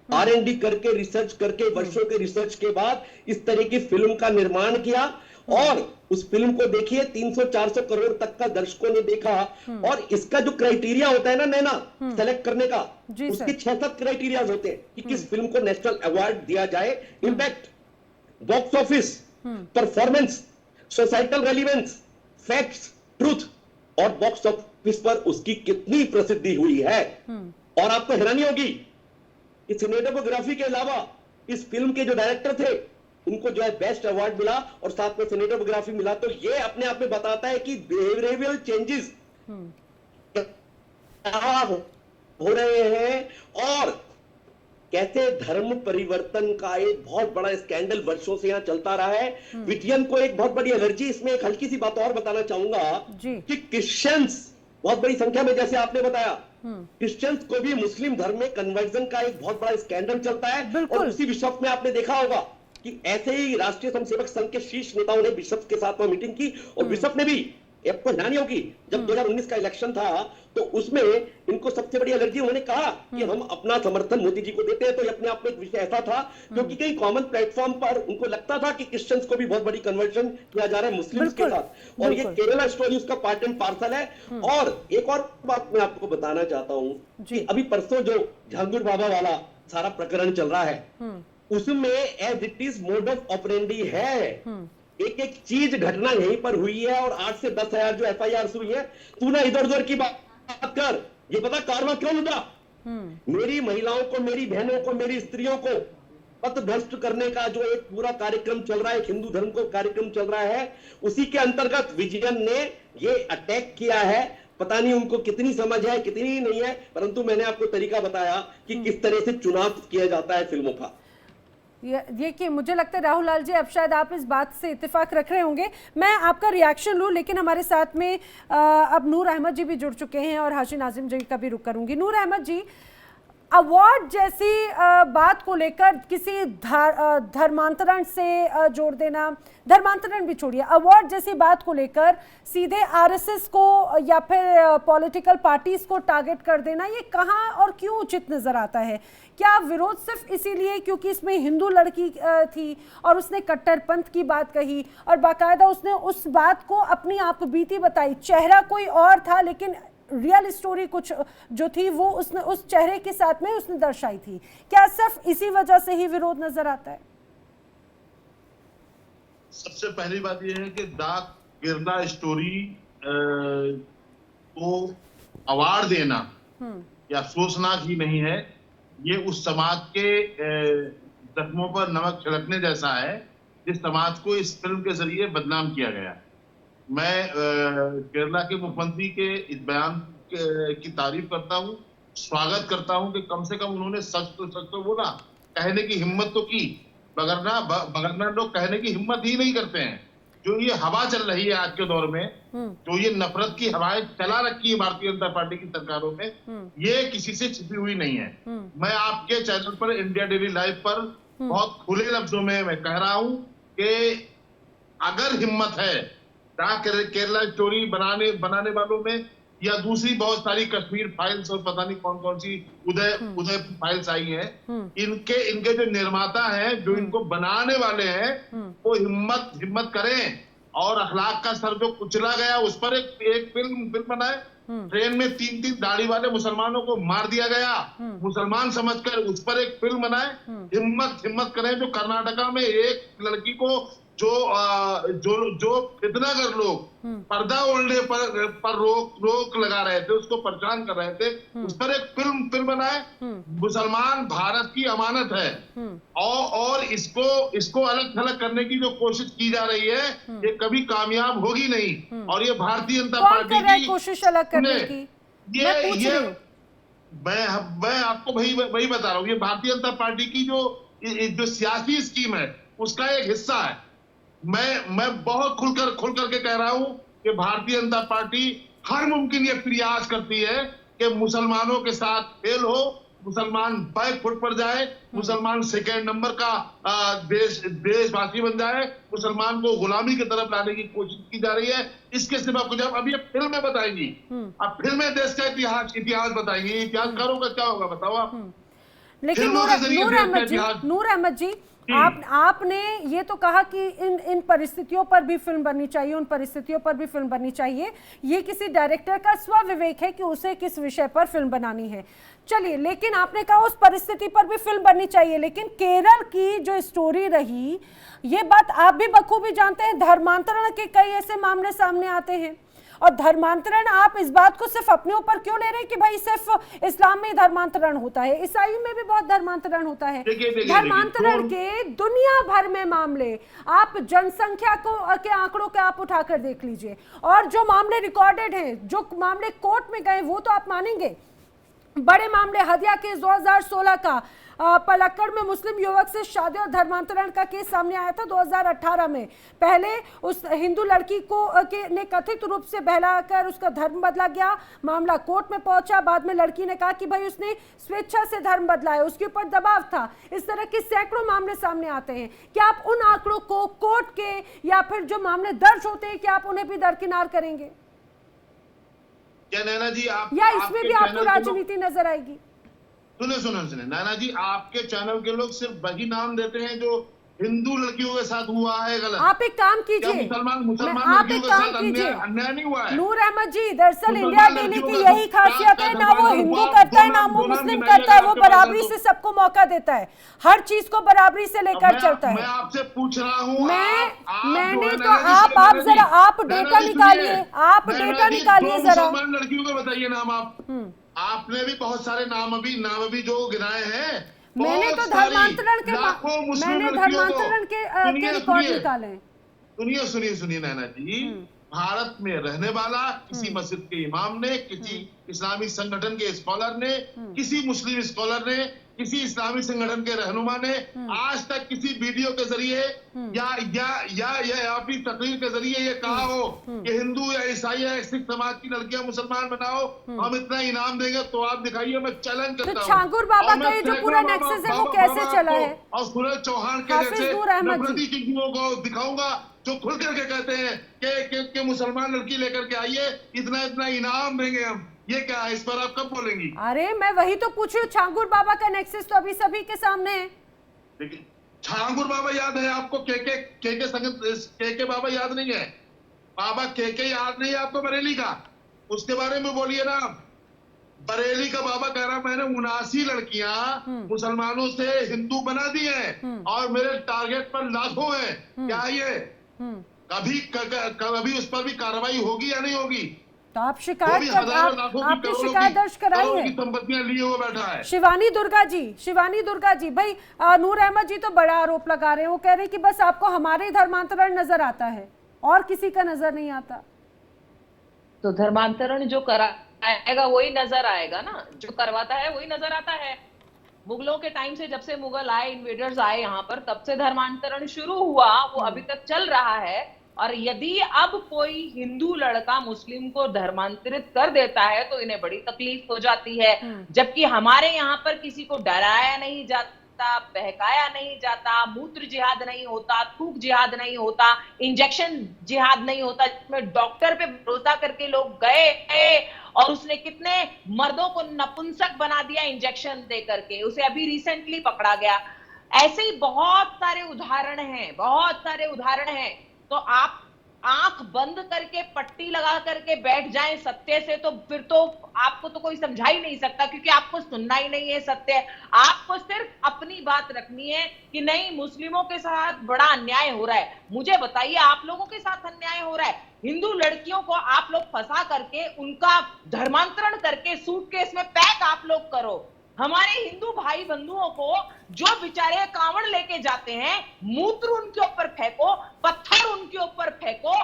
R&D करके, रिसर्च करके, वर्षों के रिसर्च के बाद इस तरह की फिल्म का निर्माण किया और उस फिल्म को देखिए 300-400 करोड़ तक का दर्शकों ने देखा। और इसका जो क्राइटेरिया होता है ना नैना, सेलेक्ट करने का, उसके 6-7 क्राइटेरिया होते हैं कि किस फिल्म को नेशनल अवार्ड दिया जाए। Impact, box office, performance, societal relevance, facts, truth और बॉक्स ऑफिस पर उसकी कितनी प्रसिद्धि हुई है। और आपको हैरानी होगी कि सिनेमेटोग्राफी के अलावा इस फिल्म के जो डायरेक्टर थे उनको जो है बेस्ट अवार्ड मिला और साथ में सिनेमेटोग्राफी मिला। तो ये अपने आप में बताता है कि बिहेवियरल चेंजेस हो रहे हैं और कैसे धर्म परिवर्तन का एक बहुत बड़ा स्कैंडल वर्षों से यहां चलता रहा है। विजयन को एक बहुत बड़ी एलर्जी, इसमें एक हल्की सी बात और बताना चाहूंगा कि क्रिश्चियंस बहुत बड़ी संख्या में, जैसे आपने बताया, क्रिश्चियंस को भी मुस्लिम धर्म में कन्वर्जन का एक बहुत बड़ा स्कैंडल चलता है। और उसी बिशप में आपने देखा होगा कि ऐसे ही राष्ट्रीय स्वयंसेवक संघ के शीर्ष नेताओं ने बिशप के साथ में मीटिंग की और बिशप ने भी, आपको हैरानी होगी, जब 2019 का इलेक्शन था तो उसमें इनको सबसे बड़ी एलर्जी, उन्होंने कहा कि हम अपना समर्थन मोदी जी को देते हैं। तो ये अपने आप में एक विषय ऐसा था क्योंकि कई कॉमन प्लेटफॉर्म पर उनको लगता था कि क्रिश्चियंस को भी बहुत बड़ी कन्वर्जन किया जा रहा है मुस्लिम्स के साथ। और ये केरला स्टोरी उसका पार्ट एंड पार्सल है। और एक और बात मैं आपको बताना चाहता हूं कि अभी परसों जो झांगुर बाबा वाला सारा प्रकरण चल रहा है उसमें as it is mode of operandi है। एक एक चीज, घटना यहीं पर हुई है और 8 से 10,000 जो FIR हुई है, तू ना इधर उधर की बात कर। ये पता कारवां क्यों लुटा? मेरी महिलाओं को, मेरी बहनों को, मेरी स्त्रियों को पथभ्रष्ट करने का जो एक पूरा कार्यक्रम चल रहा है, हिंदू धर्म को कार्यक्रम चल रहा है, उसी के अंतर्गत विजयन ने ये अटैक किया है। पता नहीं उनको कितनी समझ है, कितनी नहीं है, परंतु मैंने आपको तरीका बताया कि किस तरह से चुनाव किया जाता है फिल्मों का। ये कि मुझे लगता है राहुल लाल जी, अब शायद आप इस बात से इत्तेफाक रख रहे होंगे। मैं आपका रिएक्शन लूँ, लेकिन हमारे साथ में अब नूर अहमद जी भी जुड़ चुके हैं और हाशी नाजिम जी का भी रुख करूंगी। नूर अहमद जी, अवार्ड जैसी बात को लेकर किसी धर्मांतरण से जोड़ देना, धर्मांतरण भी छोड़िए, अवार्ड जैसी बात को लेकर सीधे RSS को या फिर पॉलिटिकल पार्टीज को टारगेट कर देना, ये कहाँ और क्यों उचित नजर आता है? क्या विरोध सिर्फ इसीलिए क्योंकि इसमें हिंदू लड़की थी और उसने कट्टरपंथ की बात कही और बाकायदा उसने उस बात को अपनी आप बीती बताई, चेहरा कोई और था लेकिन रियल स्टोरी कुछ जो थी वो उसने उस चेहरे के साथ में उसने दर्शाई थी। क्या सिर्फ इसी वजह से ही विरोध नजर आता है? सबसे पहली बात यह है कि द केरला स्टोरी को अवार्ड देना या सोचनाक ही नहीं है, ये उस समाज के जख्मों पर नमक छिड़कने जैसा है जिस समाज को इस फिल्म के जरिए बदनाम किया गया। मैं केरला के मुख्यमंत्री के इस बयान की तारीफ करता हूँ, स्वागत करता हूँ कि कम से कम उन्होंने सच तो बोला, कहने की हिम्मत तो की, मगर ना लोग कहने की हिम्मत ही नहीं करते हैं। जो ये हवा चल रही है आज के दौर में, जो ये नफरत की हवाएं चला रखी है भारतीय जनता पार्टी की सरकारों में, ये किसी से छिपी हुई नहीं है। मैं आपके चैनल पर, इंडिया डेली लाइव पर बहुत खुले लफ्जों में मैं कह रहा हूँ कि अगर हिम्मत है केरला स्टोरी बनाने वालों में या दूसरी बहुत सारी कश्मीर फाइल्स और पता नहीं कौन कौन सी उदय फाइल्स आई हैं, इनके जो निर्माता हैं, जो इनको बनाने वाले हैं, वो हिम्मत करें और अखलाक का सर जो कुचला गया उस पर एक फिल्म बनाए। ट्रेन में 3 दाढ़ी वाले मुसलमानों को मार दिया गया, मुसलमान समझकर उस पर एक फिल्म बनाए। हिम्मत करें जो कर्नाटका में एक लड़की को जो फितनागर लोग पर्दा ओढ़ने पर रोक लगा रहे थे, उसको परेशान कर रहे थे, उस पर एक फिल्म बनाए। मुसलमान भारत की अमानत है और इसको अलग थलग करने की जो कोशिश की जा रही है, ये कभी कामयाब होगी नहीं। और ये भारतीय जनता पार्टी की कोशिश अलग करने की, मैं आपको वही बता रहा हूँ, ये भारतीय जनता पार्टी की जो सियासी स्कीम है उसका एक हिस्सा है। मैं बहुत खुल करके कह रहा हूं कि भारतीय जनता पार्टी हर मुमकिन ये प्रयास करती है कि मुसलमानों के साथ फेल हो, मुसलमान बैक फुट पर जाए, मुसलमान सेकेंड नंबर का देशवासी बन जाए, मुसलमान को गुलामी की तरफ लाने की कोशिश की जा रही है। इसके सिवा कुछ अब ये फिल्में बताएंगी, अब फिल्में देश का इतिहास बताएंगी, इतिहासकारों का क्या होगा बताओ आप। लेकिन नूर अहमद जी आपने ये तो कहा कि इन परिस्थितियों पर भी फिल्म बननी चाहिए, उन परिस्थितियों पर भी फिल्म बननी चाहिए। ये किसी डायरेक्टर का स्वविवेक है कि उसे किस विषय पर फिल्म बनानी है। चलिए, लेकिन आपने कहा उस परिस्थिति पर भी फिल्म बननी चाहिए, लेकिन केरल की जो स्टोरी रही, ये बात आप भी बखूबी जानते हैं। धर्मांतरण के कई ऐसे मामले सामने आते हैं, और धर्मांतरण आप इस बात को सिर्फ अपने ऊपर क्यों ले रहे हैं कि भाई सिर्फ इस्लाम में ही धर्मांतरण होता है, ईसाइयों में भी बहुत धर्मांतरण होता है। धर्मांतरण के दुनिया भर में मामले, आप जनसंख्या के आंकड़ों के आप उठाकर देख लीजिए, और जो मामले रिकॉर्डेड हैं, जो मामले कोर्ट में गए, वो तो आप मानेंगे। बड़े मामले हदिया केस 2016 का, पलक्कड़ में मुस्लिम युवक से शादी और धर्मांतरण का केस सामने आया था 2018 में। पहले उस हिंदू लड़की ने कथित रूप से बहलाकर उसका धर्म बदला गया, मामला कोर्ट में पहुंचा। बाद में लड़की ने कहा कि भाई उसने स्वेच्छा से धर्म बदला है, उसके ऊपर दबाव था। इस तरह के सैकड़ों मामले सामने आते हैं। क्या आप उन आंकड़ों को कोर्ट के या फिर जो मामले दर्ज होते हैं, क्या आप उन्हें भी दरकिनार करेंगे, क्या नैना जी या इसमें भी आपको राजनीति नजर आएगी? सुने नैना जी, आपके चैनल के लोग सिर्फ वही नाम देते हैं जो हिंदू लड़कियों के साथ हुआ है गलत। आप एक काम कीजिए, मुसलमान आप एक काम कीजिए, अन्याय नहीं हुआ है। नूर अहमद जी, दरअसल इंडिया टीवी की यही खासियत है, ना वो हिंदू करता है ना वो मुस्लिम करता है, वो बराबरी से सबको मौका देता है, हर चीज को बराबरी से लेकर चलता है। मैं आपसे पूछ रहा हूँ, मैंने तो आप जरा आप डेटा निकालिए, आप डेटा निकालिए जरा। मुसलमान लड़कियों को बताइए नाम आप। आपने भी बहुत सारे नाम अभी जो गिनाए हैं, मैंने तो धर्मांतरण के रिकॉर्ड निकाले। सुनिए नैना जी, भारत में रहने वाला किसी मस्जिद के इमाम ने, किसी इस्लामी संगठन के स्कॉलर ने, किसी मुस्लिम स्कॉलर ने, किसी इस्लामी संगठन के रहनुमा ने आज तक किसी वीडियो के जरिए या अपनी तकरीर के जरिए ये कहा हो कि हिंदू या ईसाई या सिख समाज की लड़कियां मुसलमान बनाओ, हम इतना इनाम देंगे, तो आप दिखाइए। मैं चैलेंज करता हूँ। छांगुर बाबा का ये जो पूरा नेक्सस है वो कैसे चला है? और सूरज चौहान के जैसे नफरती चिंकियों को दिखाऊंगा जो खुल करके कहते हैं कि मुसलमान लड़की लेकर के आइए, इतना इनाम देंगे हम। ये क्या है, इस पर आप कब बोलेंगी? अरे मैं वही तो पूछ रही हूँ, छांगुर बाबा का नेक्सस तो अभी सभी के सामने है। देखिए, छांगुर बाबा याद है आपको? के बाबा याद नहीं है? बाबा के याद नहीं है आपको बरेली का? उसके बारे में बोलिए ना। बरेली का बाबा कह रहा मैंने 79 लड़कियां मुसलमानों से हिंदू बना दी हैं और मेरे टारगेट पर लाखों हैं। क्या ये कभी उस पर भी कार्रवाई होगी या नहीं होगी? तो आप शिकायत आपने शिकायत दर्ज कराई है? संपत्तियां लिए हुए बैठा है। शिवानी दुर्गा जी भाई, नूर अहमद जी तो बड़ा आरोप लगा रहे हैं। वो कह रहे हैं कि बस आपको हमारे धर्मांतरण नजर आता है और किसी का नजर नहीं आता। तो धर्मांतरण जो कराएगा वही नजर आएगा ना, जो करवाता है वही नजर आता है। मुगलों के टाइम से, जब से मुगल आए, इन्वेडर्स आए यहाँ पर, तब से धर्मांतरण शुरू हुआ, वो अभी तक चल रहा है। और यदि अब कोई हिंदू लड़का मुस्लिम को धर्मांतरित कर देता है तो इन्हें बड़ी तकलीफ हो जाती है, जबकि हमारे यहाँ पर किसी को डराया नहीं जाता, बहकाया नहीं जाता, मूत्र जिहाद नहीं होता, थूक जिहाद नहीं होता, इंजेक्शन जिहाद नहीं होता, जिसमें डॉक्टर पे भरोसा करके लोग गए और उसने कितने मर्दों को नपुंसक बना दिया इंजेक्शन दे करके, उसे अभी रिसेंटली पकड़ा गया। ऐसे ही बहुत सारे उदाहरण हैं। तो आप आंख बंद करके पट्टी लगा करके बैठ जाएं सत्य से, तो फिर तो आपको तो कोई समझा ही नहीं सकता, क्योंकि आपको सुनना ही नहीं है सत्य। आपको सिर्फ अपनी बात रखनी है कि नहीं, मुस्लिमों के साथ बड़ा अन्याय हो रहा है। मुझे बताइए, आप लोगों के साथ अन्याय हो रहा है? हिंदू लड़कियों को आप लोग फंसा करके उनका धर्मांतरण करके सूटकेस में पैक आप लोग करो। हमारे हिंदू भाई बंधुओं को जो बेचारे कांवड़ लेके जाते हैं, मूत्र उनके ऊपर फेंको, पत्थर उनके ऊपर फेंको,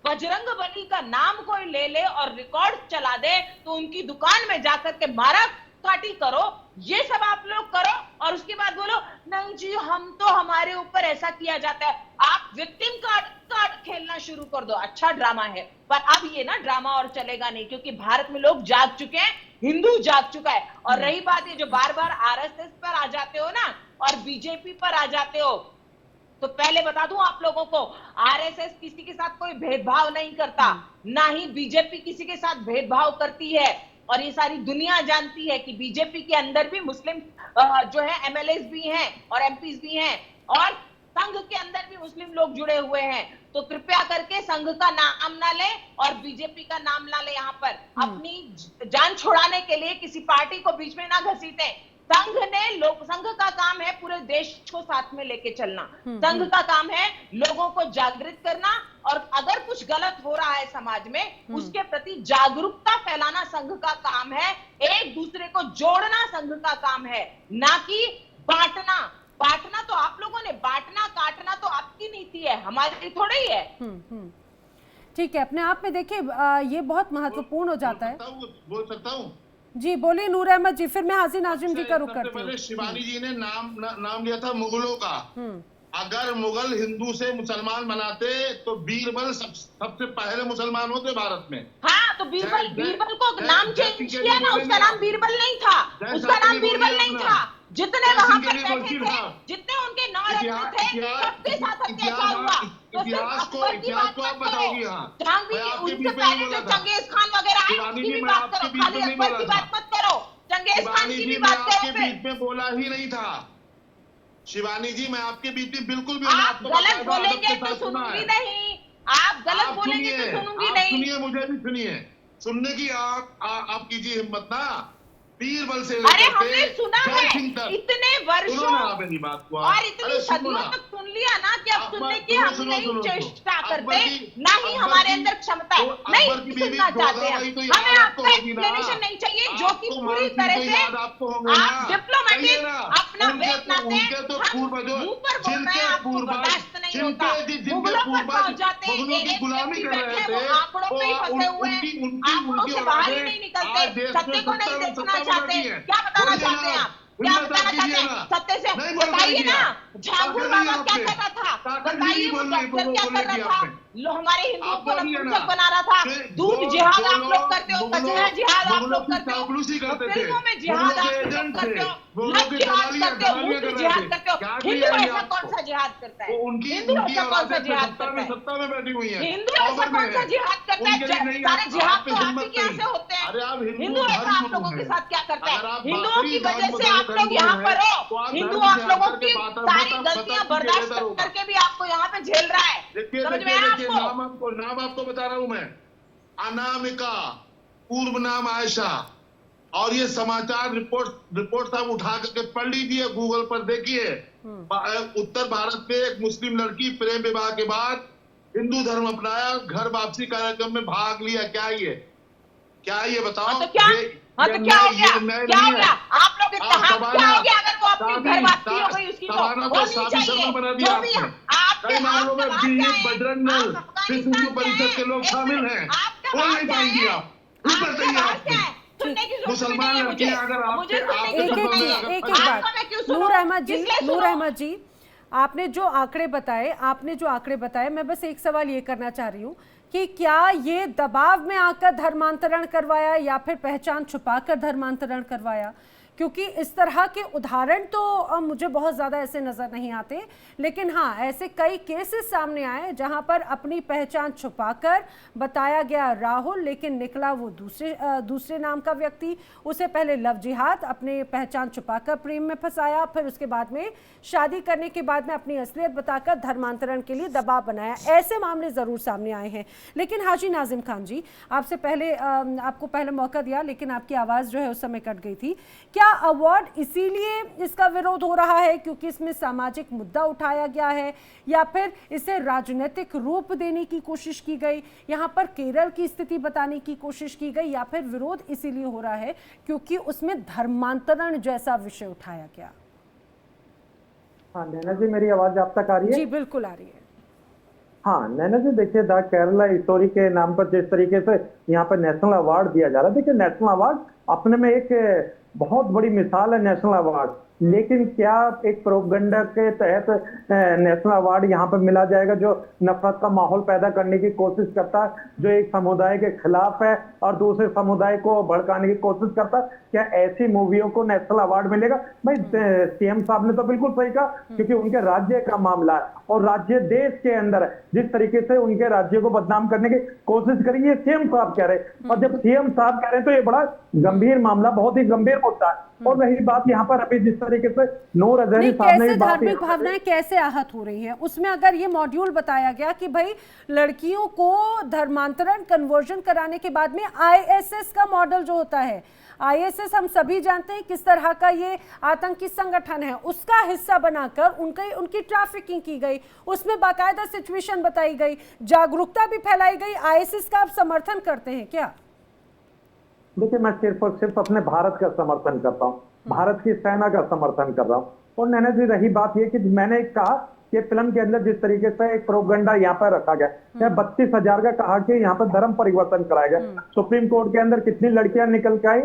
बजरंग बली का नाम कोई ले ले और रिकॉर्ड चला दे तो उनकी दुकान में जाकर के मारा काटी करो, ये सब आप लोग करो, और उसके बाद बोलो नहीं जी हम तो, हमारे ऊपर ऐसा किया जाता है। आप विक्टिम कार्ड खेलना शुरू कर दो, अच्छा ड्रामा है, पर अब ये ना ड्रामा और चलेगा नहीं, क्योंकि भारत में लोग जाग चुके हैं, हिंदू जाग चुका है। और रही बात ये जो बार बार आरएसएस पर आ जाते हो ना और बीजेपी पर आ जाते हो, तो पहले बता दूं आप लोगों को, आरएसएस किसी के साथ कोई भेदभाव नहीं करता, ना ही बीजेपी किसी के साथ भेदभाव करती है। और ये सारी दुनिया जानती है कि बीजेपी के अंदर भी मुस्लिम जो है एमएलए भी हैं और एमपीज भी हैं, और संघ के अंदर भी मुस्लिम लोग जुड़े हुए हैं। तो कृपया करके संघ का नाम ना ले और बीजेपी का नाम ना ले, यहाँ पर अपनी जान छुड़ाने के लिए किसी पार्टी को बीच में ना घसीटे। संघ का काम है पूरे देश को साथ में लेके चलना, संघ का काम है लोगों को जागृत करना, और अगर कुछ गलत हो रहा है समाज में उसके प्रति जागरूकता फैलाना संघ का काम है, एक दूसरे को जोड़ना संघ का काम है, ना कि बांटना। बांटना तो आप लोगों ने, बांटना काटना तो आपकी नीति है, हमारी थोड़ी ही है। ठीक है, अपने आप में देखिए ये बहुत महत्वपूर्ण हो जाता है। बोल सकता हूँ जी, बोलिए नूर अहमद जी, फिर मैं हाजी नाजिम जी का रुख करती हूँ। शिवानी जी ने नाम लिया था मुगलों का। अगर मुगल हिंदू से मुसलमान बनाते तो बीरबल सबसे पहले मुसलमान होते भारत में। हाँ, तो बीरबल को नाम चेंज किया ना, उसका नाम बीरबल नहीं था, उसका नाम बीरबल नहीं था। जितने वहां पर बैठे थे, जितने उनके नौरत्न थे, सबके साथ अत्याचार हुआ। इतिहास को आप बताओगी। उससे पहले जो चंगेज खान वगैरह आए उसकी भी बात करो, खाली अकबर की बात मत करो, चंगेज खान की भी बात करो। बीच में बोला ही नहीं था शिवानी जी, मैं आपके बीच में बिल्कुल भी आप गलत बोलेंगे तो सुनूंगी नहीं, आप गलत बोलेंगे तो सुनूंगी नहीं। सुनिए, मुझे भी सुनिए, सुनने की आप कीजिए हिम्मत ना। बीरबल से अरे हमने सुना है इतने वर्षों और इतनी सदियों तक सुन लिया ना कि अब सुनने की हम नहीं चेष्टा करते, ना ही हमारे अंदर क्षमता है, नहीं सुनना चाहते हैं। हमें आपका एक्सप्लेनेशन नहीं चाहिए जो कि पूरी तरह से आप डिप्लोमेटिक अपना वेट लाते हैं, मुंह पर बोल रहे हैं, आपको बर्दाश्त नहीं होता। मुगलों पर पहुंच जाते हैं, गुलामी कर रहे थे, आंकड़ों में ही फंसे हुए हैं, आंकड़ों से बाहर ही नहीं निकलते, सत्य को नहीं देखना चाहते हैं। क्या बताना चाहते हैं आप? क्या बताना चाहते हैं? सत्य से बताइए ना, झांगुर बाबा क्या कर रहा था, बताइए वो डॉक्टर क्या कर रहा था, हमारे हिंदुओं को नपुंसक बना रहा था। दूध जिहाद आप लोग करते हो, कचरा जिहाद आप लोग करते हो, फिल्मों में जिहाद आप लोग करते हो, लव जिहाद करते हो, मूत्र जिहाद करते हो। हिंदू ऐसा कौन सा जिहाद करता है? हिंदू ऐसा कौन सा जिहाद करता है? सत्ता में बैठी हुई है, हिंदू ऐसा कौन सा जिहाद करता है? सारे जिहाद तो आप ही के यहाँ से होते हैं। हिंदू ऐसा आप लोगों के साथ क्या करता है? हिंदुओं की वजह से आप लोग यहाँ पर हो, हिंदू आप लोगों की सारी गलतियां बर्दाश्त करके भी आपको यहाँ पे झेल रहा है। समझ में आया आपको? नाम आपको बता रहा हूं मैं, अनामिका, पूर्व नाम आयशा, और ये समाचार रिपोर्ट आप उठा करके पढ़ लीजिए, गूगल पर देखिए। उत्तर भारत में एक मुस्लिम लड़की प्रेम विवाह के बाद हिंदू धर्म अपनाया, घर वापसी कार्यक्रम में भाग लिया। क्या ये बताओ? तो क्या हाँ तो क्या हो गया? क्या हो गया? आप लोग इतना क्या हो गया अगर वो अपनी घर वापसी हो गई उसकी तो होनी चाहिए। जो भी आपके बजरंग दल, विश्व हिंदू परिषद के लोग शामिल हैं, वो नहीं पाएंगे आप। बताइए आपको मुसलमान लड़कियां अगर आपके एक बात, नूर अहमद जी, आपने जो आंकड़े बताए, मैं बस एक सवाल ये करना चाह रही हूँ कि क्या ये दबाव में आकर धर्मांतरण करवाया या फिर पहचान छुपाकर धर्मांतरण करवाया? क्योंकि इस तरह के उदाहरण तो मुझे बहुत ज़्यादा ऐसे नज़र नहीं आते, लेकिन हाँ ऐसे कई केसेस सामने आए जहां पर अपनी पहचान छुपाकर बताया गया राहुल, लेकिन निकला वो दूसरे नाम का व्यक्ति। उसे पहले लव जिहाद, अपने पहचान छुपाकर प्रेम में फंसाया, फिर उसके बाद में शादी करने के बाद में अपनी असलियत बताकर धर्मांतरण के लिए दबाव बनाया। ऐसे मामले ज़रूर सामने आए हैं। लेकिन हाजी नाजिम खान जी, आपसे पहले आपको पहले मौका दिया, लेकिन आपकी आवाज़ जो है उस समय कट गई थी। क्या अवार्ड इसीलिए इसका विरोध हो रहा है क्योंकि इसमें सामाजिक मुद्दा उठाया गया है, या फिर इसे राजनीतिक रूप देने की कोशिश की गई, यहाँ पर केरल की स्थिति बताने की कोशिश की गई, या फिर विरोध इसीलिए हो रहा है क्योंकि उसमें धर्मांतरण जैसा विषय उठाया गया? हाँ नैना जी, मेरी आवाज आप तक आ रही है? जी बिल्कुल आ रही है। हाँ नैना जी, देखिए द केरला स्टोरी के नाम पर जिस तरीके से यहाँ पर नेशनल अवार्ड दिया जा रहा है, देखिए नेशनल अवार्ड अपने में एक बहुत बड़ी मिसाल है नेशनल अवार्ड, लेकिन क्या एक प्रोपेगेंडा के तहत नेशनल अवार्ड यहाँ पर मिला जाएगा जो नफरत का माहौल पैदा करने की कोशिश करता है, जो एक समुदाय के खिलाफ है और दूसरे समुदाय को भड़काने की कोशिश करता है? क्या ऐसी मूवियों को नेशनल अवार्ड मिलेगा? भाई सीएम साहब ने तो बिल्कुल सही कहा, क्योंकि उनके राज्य का मामला है और राज्य देश के अंदर है। जिस तरीके से उनके राज्य को बदनाम करने की कोशिश करी है सीएम साहब कह रहे हैं, और जब सीएम साहब कह रहे हैं तो ये बड़ा गंभीर मामला, बहुत ही गंभीर मुद्दा है। और रही बात यहाँ पर अभी जिस तरीके से नूर अजहरी साहब ने धार्मिक भावनाएं कैसे आहत हो रही हैं, उसमें अगर ये मॉड्यूल बताया गया कि भाई लड़कियों को धर्मांतरण कन्वर्जन कराने के बाद में आईएसएस का मॉडल जो होता है, आईएसएस हम सभी जानते हैं किस तरह का ये आतंकी संगठन है, उसका हिस्सा बनाकर उनकी ट्रैफिकिंग की गई, उसमें बाकायदा सिचुएशन बताई गई, जागरूकता भी फैलाई गई। आईएसएस का आप समर्थन करते हैं क्या? देखिए मैं सिर्फ और सिर्फ अपने भारत का समर्थन करता हूँ, भारत की सेना का समर्थन कर रहा हूँ। और नैना जी रही बात ये कि मैंने कहा कि फिल्म के अंदर जिस तरीके से एक प्रोपेगेंडा यहाँ पर रखा गया, 32,000 का कहा कि यहाँ पर धर्म परिवर्तन कराया गया। सुप्रीम कोर्ट के अंदर कितनी लड़कियां निकल के आई,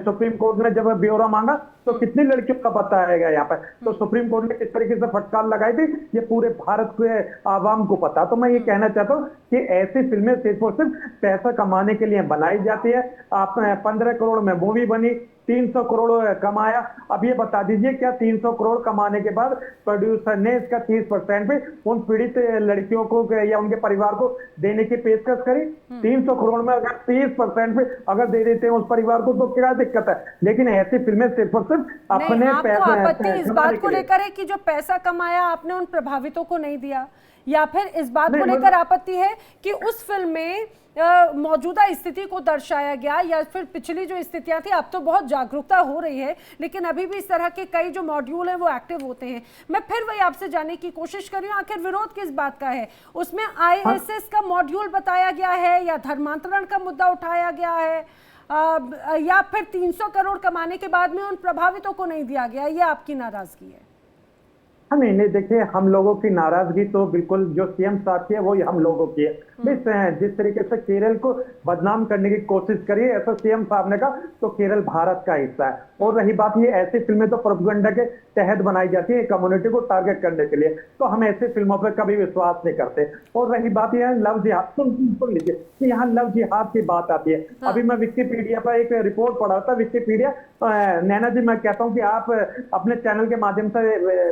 सुप्रीम कोर्ट ने जब ब्यौरा मांगा तो कितनी लड़कियों का पता आएगा यहाँ पर, तो सुप्रीम कोर्ट ने किस तरीके से फटकार लगाई थी ये पूरे भारत के आवाम को पता। तो मैं ये कहना चाहता हूँ कि ऐसी फिल्में सिर्फ और सिर्फ पैसा कमाने के लिए बनाई जाती है। आप 15 करोड़ में मूवी बनी, 300 करोड़ कमाया। अब ये बता दीजिए क्या 300 करोड़ कमाने के बाद प्रोड्यूसर ने इसका 30% भी उन पीड़ित लड़कियों को या उनके परिवार को देने की पेशकश करी? 300 करोड़ में अगर 30% भी अगर दे देते हैं उस परिवार को तो क्या दिक्कत है? लेकिन ऐसी फिल्में सिर्फ और सिर्फ अपने आपत्ति इस बात को लेकर है कि जो पैसा कमाया आपने उन प्रभावितों को नहीं दिया, या फिर इस बात को लेकर आपत्ति है कि उस फिल्म में मौजूदा स्थिति को दर्शाया गया, या फिर पिछली जो स्थितियां थी, अब तो बहुत जागरूकता हो रही है लेकिन अभी भी इस तरह के कई जो मॉड्यूल हैं वो एक्टिव होते हैं। मैं फिर वही आपसे जानने की कोशिश कर रही हूँ, आखिर विरोध किस बात का है? उसमें आईएसएस का मॉड्यूल बताया गया है, या धर्मांतरण का मुद्दा उठाया गया है, या फिर 300 करोड़ कमाने के बाद में उन प्रभावितों को नहीं दिया गया? ये आपकी नाराजगी है? नहीं नहीं, देखिए हम लोगों की नाराजगी तो बिल्कुल जो सीएम साहब की है वो हम लोगों की है। जिस तरीके से केरल को बदनाम करने की कोशिश करी है ऐसा सीएम साहब ने कहा, तो केरल भारत का हिस्सा है। और रही बात ये ऐसी फिल्में तो प्रोपेगेंडा के तहत बनाई जाती है कम्युनिटी को टारगेट करने के लिए, तो हम ऐसी फिल्मों पर कभी विश्वास नहीं करते। और रही बात यह लव जिहाद, सुन लीजिए कि यहाँ लव जिहाद की बात आती है। अभी मैं विकिपीडिया पर एक रिपोर्ट पढ़ा था, विकिपीडिया, नैना जी मैं कहता हूँ कि आप अपने चैनल के माध्यम से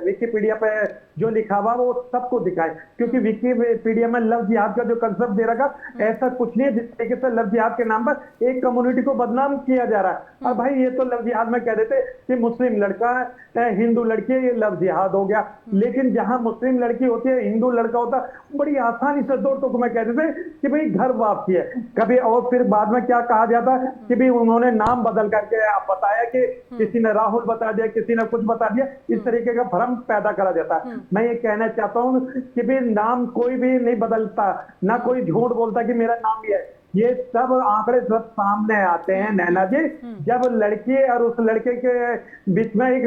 विकिपीडिया पे जो लिखा हुआ वो सबको दिखाए, क्योंकि विकिपीडिया में लव जिहाद का जो कंसेप्ट दे रखा ऐसा कुछ नहीं है। जिस तरीके से लव जिहाद के नाम पर एक कम्युनिटी को बदनाम किया जा रहा है। और भाई ये तो लव जिहाद में कह देते कि मुस्लिम लड़का है, हिंदू लड़की है, ये लव जिहाद हो गया। लेकिन जहां मुस्लिम लड़की होती है, हिंदू लड़का होता है, बड़ी आसानी से दो टुक में कह देते कि भाई घर वापसी है कभी। और फिर बाद में क्या कहा जाता है कि भाई उन्होंने नाम बदल करके बताया कि किसी ने राहुल बता दिया, किसी ने कुछ बता दिया, इस तरीके का भ्रम पैदा करा जाता है। मैं ये कहना चाहता हूँ कि भाई नाम कोई भी नहीं बदलता, ना कोई झूठ बोलता कि मेरा नाम ये है। ये सब आंकड़े सब सामने आते हैं नैना जी, जब लड़की और उस लड़के के बीच में एक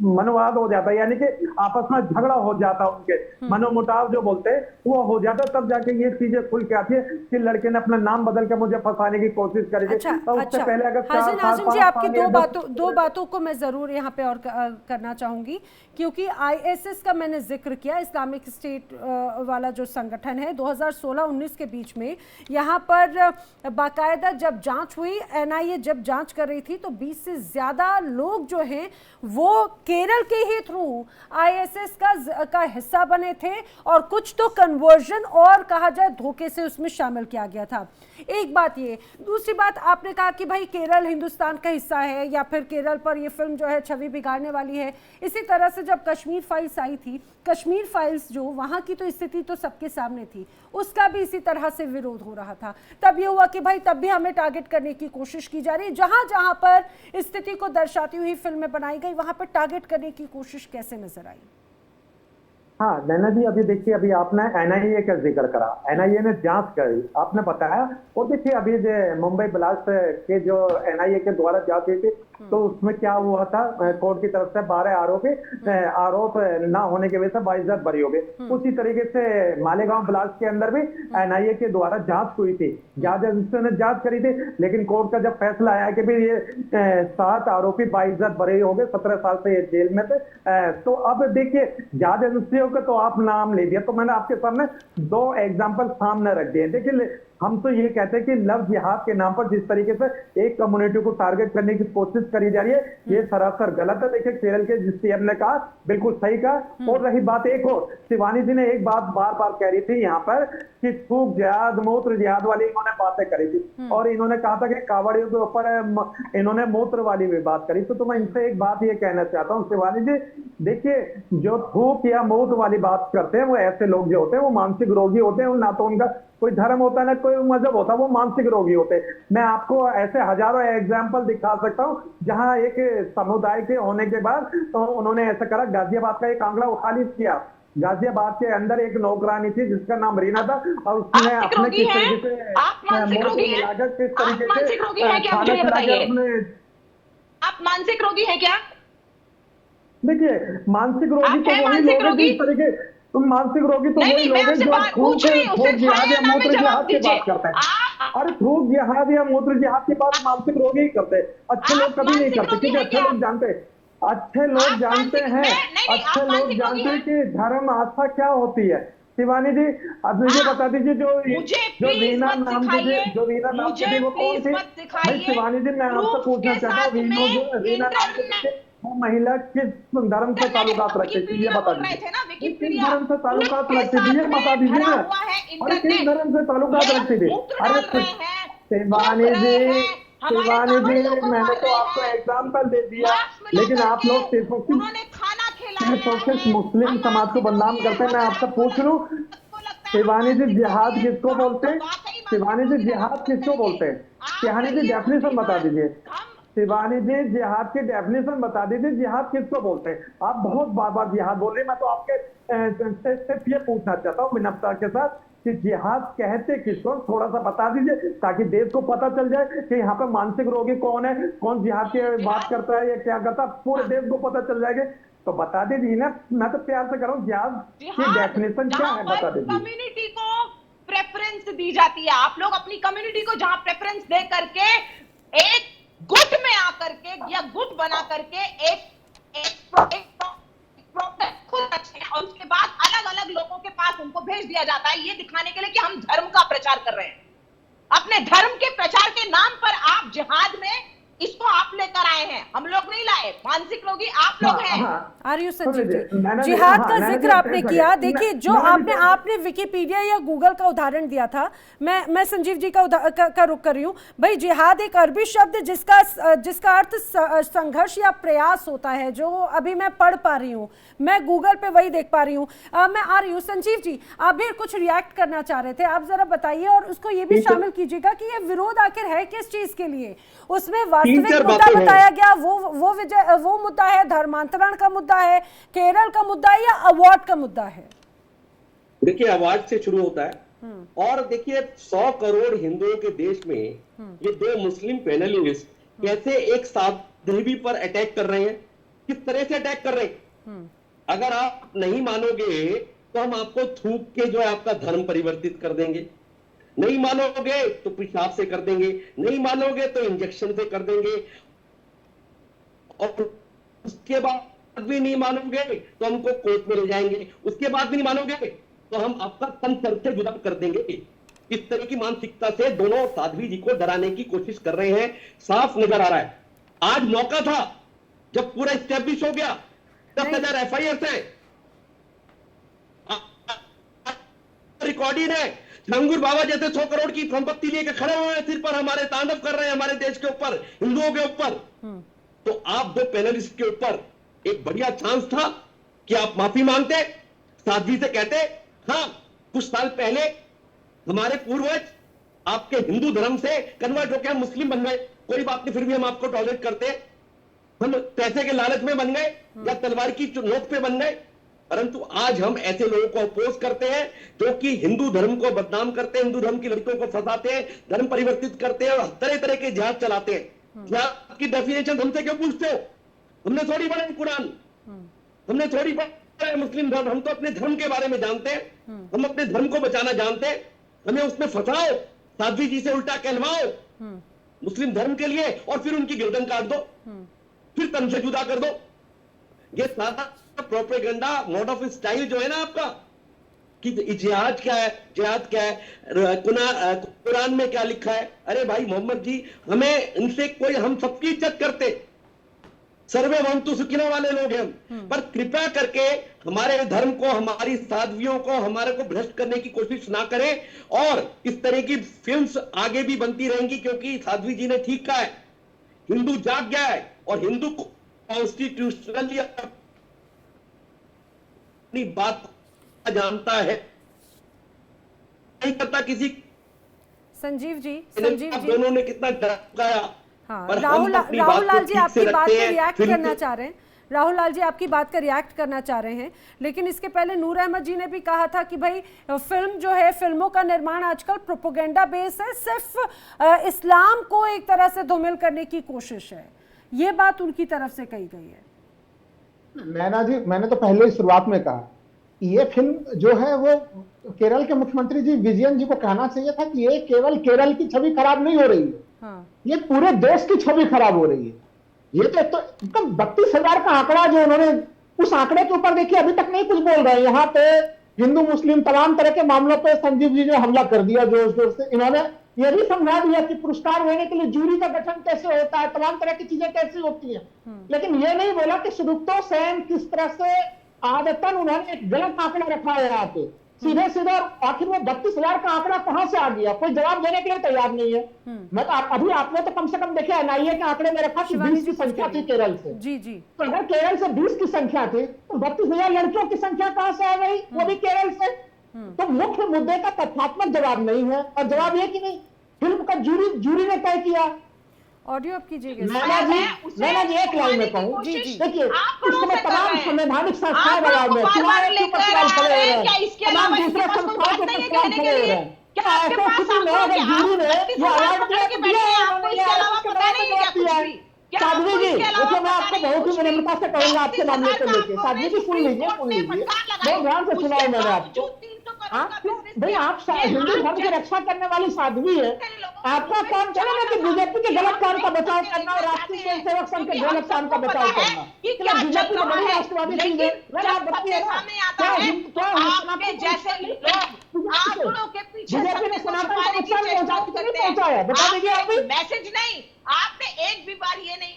मनोवाद हो जाता है, यानी कि आपस में झगड़ा हो जाता, उनके मनोमुटाव जो बोलते हैं वो हो जाता, तब जाके ये चीजें खुल के आती है कि लड़के ने अपना नाम बदल के मुझे फंसाने की कोशिश करी थी। तो उससे पहले अगर हाजिम जी, आपकी दो बातों को मैं जरूर यहाँ पे और करना चाहूंगी, क्योंकि ISS का मैंने जिक्र किया, इस्लामिक स्टेट वाला जो संगठन है, 2016-19 के बीच में यहाँ पर बाकायदा जब जांच हुई, NIA जब जांच कर रही थी, तो 20 से ज्यादा लोग जो हैं वो केरल के ही थ्रू ISS का हिस्सा बने थे, और कुछ तो कन्वर्जन और कहा जाए धोखे से उसमें शामिल किया गया था। एक बात ये, दूसरी बात आपने कहा कि भाई केरल हिंदुस्तान का हिस्सा है, या फिर केरल पर ये फिल्म जो है छवि बिगाड़ने वाली है। इसी तरह से जब कश्मीर फाइल्स आई थी, कश्मीर फाइल्स जो वहाँ की तो स्थिति तो सबके सामने थी, उसका भी इसी तरह से विरोध हो रहा था। तब ये हुआ कि भाई तब भी हमें टारगेट करने की कोशिश की जा रही है। जहाँ जहाँ पर स्थिति को दर्शाती हुई फिल्में बनाई गई, वहाँ पर टारगेट करने की कोशिश कैसे नजर आई? हाँ नैना जी, अभी देखिए, अभी आपने NIA का जिक्र करा, NIA ने जांच करी, आपने बताया, और देखिए अभी जो मुंबई ब्लास्ट के जो NIA के द्वारा जांच हुई थी, तो उसमें क्या हुआ था, कोर्ट की तरफ से 12 आरोप ना होने की वजह से 22 बरी हो गए। उसी तरीके से मालेगांव ब्लास्ट के अंदर भी NIA के द्वारा जांच हुई थी, जांच एजेंसी ने जांच करी थी, लेकिन कोर्ट का जब फैसला आया कि भाई ये 7 आरोपी 22 बरी हो गए, 17 साल से ये जेल में थे। तो अब देखिए, जांच एजेंसियों का तो आप नाम ले दिया, तो मैंने आपके सामने 2 एग्जाम्पल सामने रख दिए। देखिए, हम तो ये कहते हैं कि लव जिहाद के नाम पर जिस तरीके से एक कम्युनिटी को टारगेट करने की कोशिश करी जा रही है, ये सरासर गलत है। देखिए, केरल के जिस CM ने कहा, बिल्कुल सही कहा। और रही बात एक और, शिवानी जी ने एक बात बार बार कह रही थी यहाँ पर कि थूक जिहाद, मूत्र जिहाद वाली इन्होंने बातें करी थी, और इन्होंने कहा था कि कावड़ियों के ऊपर इन्होंने मूत्र वाली भी बात करी। तो मैं इनसे एक बात ये कहना चाहता हूँ, शिवानी जी, देखिए, जो थूक या मूत्र वाली बात करते हैं, वो ऐसे लोग जो होते हैं वो मानसिक रोगी होते हैं, ना तो उनका कोई धर्म होता है ना कोई मजहब होता है, वो मानसिक रोगी होते हैं। मैं आपको ऐसे हजारों एग्जाम्पल दिखा सकता हूँ जहां एक समुदाय के होने के बाद तो उन्होंने ऐसा करा। गाजियाबाद का एक आंकड़ा खाली किया, गाजियाबाद के अंदर एक नौकरानी थी जिसका नाम रीना था, और उसने अपने किस तरीके से आप मानसिक रोगी हैं आप मानसिक रोगी हैं क्या? देखिए, मानसिक रोगी तो वही लोग हैं जिस तरीके, तुम मानसिक रोगी तो वही लोग हैं जो थूक जिहाद या मूत्र जिहाद की बात करते हैं। अरे थूक जिहाद या मूत्र जिहाद की बात मानसिक रोगी ही करते हैं, अच्छे लोग कभी नहीं करते, क्योंकि अच्छे लोग जानते हैं, अच्छे लोग जानते हैं कि धर्म आस्था क्या होती है। शिवानी जी, अब मुझे बता दीजिए, जो रीना नाम की वो कौन थी? भाई शिवानी जी, मैं आपसे पूछना चाहता हूँ, रीना नाम की वो महिला किस धर्म से ताल्लुकात रखती थी, ये बता दीजिए। किस धर्म से ताल्लुकात रखती थी, ये बता दीजिए ना। अरे किस धर्म से ताल्लुकात रखती थी? अरे शिवानी जी, मैंने तो आपको एग्जाम्पल दे दिया, लेकिन आप लोग सिर्फ मुस्लिम समाज को बदनाम करते हैं। मैं आपसे पूछ लूं, शिवानी जी, जिहाद किसको बोलते हैं? शिवानी जी, जिहाद किसको बोलते हैं? शिवानी जी, डेफिनेशन बता दीजिए। शिवानी जी, जिहाद की डेफिनेशन बता दीजिए, जिहाद किसको बोलते हैं? आप बहुत बार बार जिहाद बोल रहे हैं। मैं तो आपके सिर्फ ये पूछना चाहता हूँ विनम्रता के साथ कि जिहाद कहते किसको, थोड़ा सा बता दीजिए, ताकि देश को पता चल जाए कि यहाँ पे मानसिक रोगी कौन है, कौन जिहाद की बात करता है या क्या करता है, पूरे देश को पता चल जाएगा। तो बता दीजिए ना, मैं तो प्यार से कर रहा हूँ, जिहाद की डेफिनेशन क्या है, बता दीजिए। कम्युनिटी को प्रेफरेंस दी जाती है, आप लोग अपनी कम्युनिटी को जहां प्रेफरेंस दे करके एक गुट में आकर के या गुट बना करके एक और उसके बाद अलग अलग लोगों के पास उनको भेज दिया जाता है, ये दिखाने के लिए कि हम धर्म का प्रचार कर रहे हैं। अपने धर्म के प्रचार के नाम पर आप जिहाद में इसको आप लेकर आए हैं, हम लोग नहीं लाए। मानसिक रोगी आप लोग हैं। आर्यू संजीव जी, जिहाद का जिक्र आपने किया। देखिए, जो आपने विकिपीडिया या गूगल का उदाहरण दिया था, मैं संजीव जी का रुख कर रही हूँ। भाई, जिहाद एक अरबी शब्द जिसका अर्थ संघर्ष या प्रयास होता है, जो अभी मैं पढ़ पा रही हूँ, मैं गूगल पे वही देख पा रही हूँ। मैं आर्यू संजीव जी, आप भी कुछ रिएक्ट करना चाह रहे थे, आप जरा बताइए, और उसको ये भी शामिल कीजिएगा कि ये विरोध आखिर है किस चीज के लिए। उसमें वास्तविक मुद्दा बताया गया, वो मुद्दा है, धर्मांतरण का मुद्दा है, केरल का मुद्दा है, या अवार्ड का मुद्दा है? देखिए, अवार्ड से शुरू होता है, और देखिए 100 करोड़ हिंदुओं के देश में ये 2 मुस्लिम पैनलिस्ट कैसे एक साध्वी पर अटैक कर रहे हैं। किस तरह से अटैक कर रहे हैं। अगर आप नहीं मानोगे तो हम आपको थूक के जो है आपका धर्म परिवर्तित कर देंगे, नहीं मानोगे तो पेशाब से कर देंगे, नहीं मानोगे तो इंजेक्शन से कर देंगे, और उसके बाद भी नहीं मानोगे तो हमको कोर्ट में ले जाएंगे, उसके बाद भी नहीं मानोगे तो हम आपका तन सर से जुदा कर देंगे। इस तरह की मानसिकता से दोनों साध्वी जी को डराने की कोशिश कर रहे हैं, साफ नजर आ रहा है। आज मौका था जब पूरा स्टैब्लिश हो गया, 10,000 FIR है, रिकॉर्डिंग है, छंगूर बाबा जैसे 100 करोड़ की संपत्ति लेकर खड़े हुए हैं, सिर पर हमारे तांडव कर रहे हैं हमारे देश के ऊपर, हिंदुओं के ऊपर। तो आप दो पैनलिस्ट के ऊपर एक बढ़िया चांस था कि आप माफी मांगते, साध्वी से कहते हाँ कुछ साल पहले हमारे पूर्वज आपके हिंदू धर्म से कन्वर्ट होकर हम मुस्लिम बन गए, कोई बात नहीं, फिर भी हम आपको टॉलरेट करते, हम पैसे के लालच में बन गए या तलवार की नोक पे बन गए। परंतु आज हम ऐसे लोगों को अपोज करते हैं जो कि हिंदू धर्म को बदनाम करते हैं, हिंदू धर्म की लड़कियों को फंसाते हैं, धर्म परिवर्तित करते हैं और तरह तरह के जिहाद चलाते हैं। जिहाद की डेफिनेशन हमसे क्यों पूछते हो? हमने थोड़ी पढ़ा है कुरान, हमने थोड़ी पढ़ा है मुस्लिम धर्म, हम तो अपने धर्म के बारे में जानते हैं, हम अपने धर्म को बचाना जानते हैं, हमें उसमें फंसाओ, साध्वी जी से उल्टा कहलवाओ मुस्लिम धर्म के लिए और फिर उनकी गर्दन काट दो, फिर तन से जुदा कर दो। ये सारा प्रोपेगेंडा मोड ऑफ स्टाइल जो है ना आपका कि जिहाद क्या है, जिहाद क्या है, कुरान में क्या लिखा है। अरे भाई मोहम्मद जी, हमें इनसे कोई, हम सबकी इज्जत करते, सर्वे भवन्तु सुखिनः वाले लोग हैं हम, पर कृपया करके हमारे धर्म को, हमारी साध्वियों को, हमारे को भ्रष्ट करने की कोशिश ना करें। और इस तरह की फिल्म्स आगे भी बनती रहेंगी, क्योंकि साध्वी जी ने ठीक कहा है, हिंदू जाग गया है और हिंदू कॉन्स्टिट्यूशनली अपनी बात जानता है, नहीं करता किसी। संजीव जी दोनों ने कितना डराया। हाँ, राहुल लाल जी आपकी बात पे रिएक्ट करना चाह रहे हैं, राहुल लाल जी आपकी बात का रिएक्ट करना चाह रहे हैं, लेकिन इसके पहले नूर अहमद जी ने भी कहा था कि भाई फिल्म जो है, फिल्मों का निर्माण आजकल प्रोपेगेंडा बेस है, सिर्फ इस्लाम को एक तरह से धूमिल करने की कोशिश है, ये बात उनकी तरफ से कही गई है। नैना जी, मैंने तो पहले ही शुरुआत में कहा, ये फिल्म जो है वो केरल के मुख्यमंत्री जी विजयन जी को कहना चाहिए था कि ये केवल केरल की छवि खराब नहीं हो रही है, ये पूरे देश की छवि खराब हो रही है। ये तो 32,000 का आंकड़ा जो उन्होंने, उस आंकड़े के ऊपर देखिए अभी तक नहीं कुछ बोल रहे हैं। यहाँ पे हिंदू मुस्लिम तमाम तरह के मामलों पे संजीव जी ने हमला कर दिया जोर जोर से। इन्होंने ये भी समझा दिया कि पुरस्कार देने के लिए जूरी का गठन कैसे होता है, तमाम तरह की चीजें कैसे होती हैं, लेकिन ये नहीं बोला कि सुदुक्तो सेन किस तरह से आदतन उन्होंने एक गलत आंकड़ा रखा है यहाँ पे सीधे सीधे। आखिर वो 32,000 का आंकड़ा कहां से आ गया, कोई जवाब देने के लिए तैयार नहीं है। मैं तो अभी आपने तो कम से कम देखे NIA के आंकड़े में रखा कि 20 की संख्या थी केरल से। जी जी, तो अगर केरल से 20 की संख्या थी तो 32,000 लड़कियों की संख्या कहां से आ गई, वो भी केरल से। तो मुख्य मुद्दे का तथ्यात्मक जवाब नहीं है, और जवाब ये कि नहीं, फिल्म का जूरी ने तय किया। ऑडियो आप कीजिएगा। मैंने जी एक लाइन में कहूँ, देखिए इसमें तमाम संवैधानिक संस्थाएं दबाव में, तमाम दूसरे संस्थाओं के सवाल खड़े हो रहे हैं। क्या ऐसा किसी में अगर जूरी ने ये अवार्ड दिया, साध्वी जी देखिए, मैं आपको बहुत ही विनम्रता से कहूंगा आपके मामले को लेके, साध्वी जी सुन लीजिए, बहुत ध्यान से सुना है मैंने आपको। भाई आप हिंदू धर्म की रक्षा करने वाली साध्वी है, आपका काम चले ना कि बीजेपी के गलत काम का बचाव करना और राष्ट्रीय स्वयंसेवक संघ के गलत काम का बचाव करना। बीजेपी तो बड़ी राष्ट्रवादी चीज है, आप बताइए बीजेपी ने सनातन को नुकसान पहुंचाया, बता दीजिए आप। मैसेज नहीं, आपने एक भी बार ये नहीं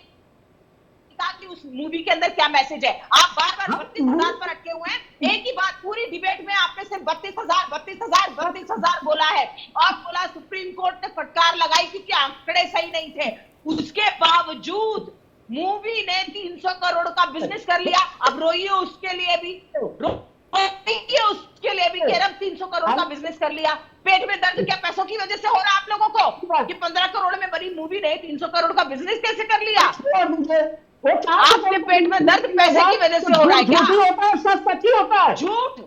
कहा कि उस मूवी के अंदर क्या मैसेज है। आप बार बार 32,000 पर अटके हुए हैं। एक ही बात पूरी डिबेट में आपने सिर्फ 32,000 बोला है, और बोला सुप्रीम कोर्ट ने फटकार लगाई क्योंकि आंकड़े सही नहीं थे। उसके बावजूद मूवी ने 300 करोड़ का बिजनेस कर लिया। अब रोइए उसके लिए भी, केरल 300 करोड़ का बिजनेस कर लिया। पेट में दर्द क्या पैसों की वजह से हो रहा है आप लोगों को कि 15 करोड़ में बड़ी मूवी ने 300 करोड़ का बिजनेस कैसे कर लिया? आपके पेट में दर्द पैसे की वजह से हो रहा है क्या? सच होता है, झूठ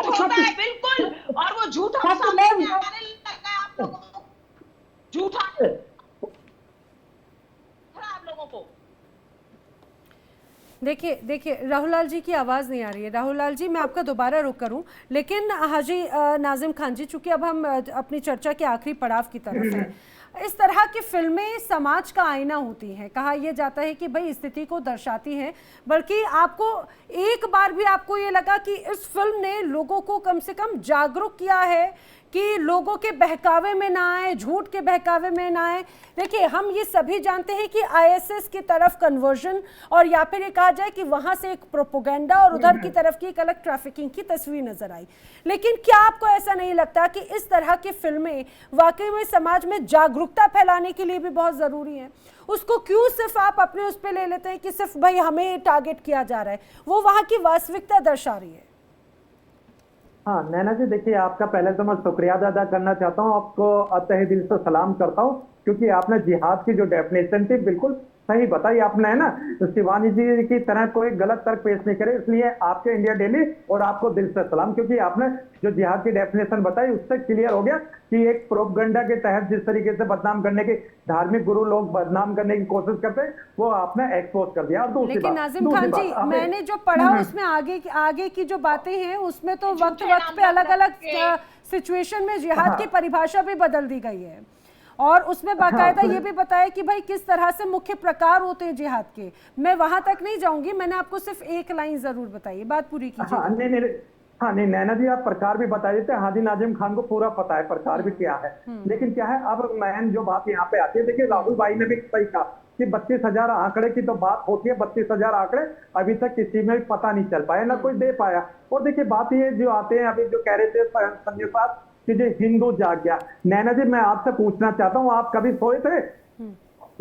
होता है बिल्कुल, और वो झूठ आप लोगों को। देखिए राहुल लाल जी की आवाज़ नहीं आ रही है। राहुल लाल जी, मैं आपका दोबारा रुक करूं, लेकिन हाजी नाजिम खान जी, चूंकि अब हम अपनी चर्चा के आखिरी पड़ाव की तरफ हैं, इस तरह की फिल्में समाज का आईना होती हैं। कहा यह जाता है कि भाई स्थिति को दर्शाती हैं, बल्कि आपको एक बार भी आपको ये लगा कि इस फिल्म ने लोगों को कम से कम जागरूक किया है कि लोगों के बहकावे में ना आए, झूठ के बहकावे में ना आए? देखिए, हम ये सभी जानते हैं कि आईएसएस की तरफ कन्वर्जन, और या फिर ये कहा जाए कि वहां से एक प्रोपोगेंडा और उधर की तरफ की एक अलग ट्रैफिकिंग की तस्वीर नजर आई। लेकिन क्या आपको ऐसा नहीं लगता कि इस तरह की फिल्में वाकई में समाज में जागरूकता फैलाने के लिए भी बहुत जरूरी है? उसको क्यों सिर्फ आप अपने उस पर ले लेते हैं कि सिर्फ भाई हमें टारगेट किया जा रहा है? वो वहां की वास्तविकता दर्शा रही है। हाँ नैना जी, देखिए आपका पहले तो मैं शुक्रिया अदा करना चाहता हूँ, आपको तहे दिल से सलाम करता हूँ, क्योंकि आपने जिहाद की जो डेफिनेशन थी बिल्कुल सही बताई आपने, है ना। तो शिवानी जी की तरह कोई गलत तर्क पेश नहीं करे, इसलिए आपके इंडिया डेली और आपको दिल से सलाम, क्योंकि आपने जो जिहाद की डेफिनेशन बताई उससे क्लियर हो गया कि एक प्रोपगंडा के तहत जिस तरीके से बदनाम करने की, धार्मिक गुरु लोग बदनाम करने की कोशिश करते हैं, वो आपने एक्सपोज कर दिया। और लेकिन नाजिम खान जी, मैंने जो पढ़ा उसमें आगे की जो बातें हैं उसमें तो वक्त वक्त पे अलग अलग सिचुएशन में जिहाद की परिभाषा भी बदल दी गई है, और उसमें बाकायदा ये भी बताया कि भाई किस तरह से मुख्य प्रकार होते हैं जिहाद के। मैं वहां तक नहीं जाऊंगी, मैंने आपको सिर्फ एक लाइन जरूर बताई, बात पूरी कीजिए। नहीं नैना जी, आप प्रकार भी बता देते हैं। हाजी नाजिम खान को पूरा पता है प्रकार भी क्या है, लेकिन क्या है, अब मैन जो बात यहाँ पे आती है, देखिए राहुल भाई ने भी सही कहा कि 32,000 आंकड़े की तो बात होती है, 32,000 आंकड़े अभी तक किसी में भी पता नहीं चल पाया, ना कोई दे पाया। और देखिए बात ये जो आते हैं, अभी जो कह रहे थे संजय साहब कि जो हिंदू जाग गया, नैना जी मैं आपसे पूछना चाहता हूँ, आप कभी सोए थे?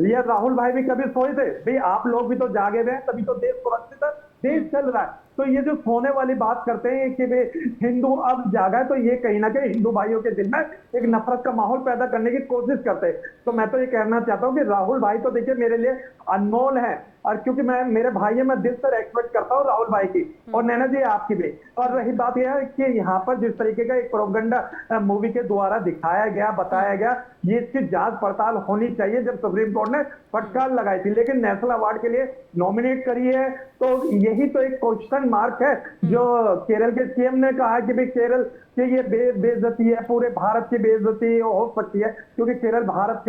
ये राहुल भाई भी कभी सोए थे? भाई आप लोग भी तो जागे हुए हैं, तभी तो देश सुरक्षित है, देश चल रहा है। तो ये जो सोने वाली बात करते हैं कि वे हिंदू अब जागा है, तो ये कहीं ना कहीं हिंदू भाइयों के दिल में एक नफरत का माहौल पैदा करने की कोशिश करते हैं। तो मैं तो ये कहना चाहता हूँ कि राहुल भाई तो देखिए मेरे लिए अनमोल है, और क्योंकि मैं मेरे भाई है, मैं दिल से रेस्पेक्ट करता हूँ राहुल भाई की, और नैना जी आपकी भी। और रही बात यह है कि यहाँ पर जिस तरीके का एक प्रोपगेंडा मूवी के द्वारा दिखाया गया, बताया गया, ये इसकी जांच पड़ताल होनी चाहिए। जब सुप्रीम कोर्ट ने फटकार लगाई थी, लेकिन नेशनल अवार्ड के लिए नॉमिनेट करी है, तो यही तो एक क्वेश्चन मार्क है। जो केरल के सीएम ने कहा कि भाई केरल कि ये बेइज्जती है, पूरे भारत की बेइज्जती हो सकती है, क्योंकि केरल भारत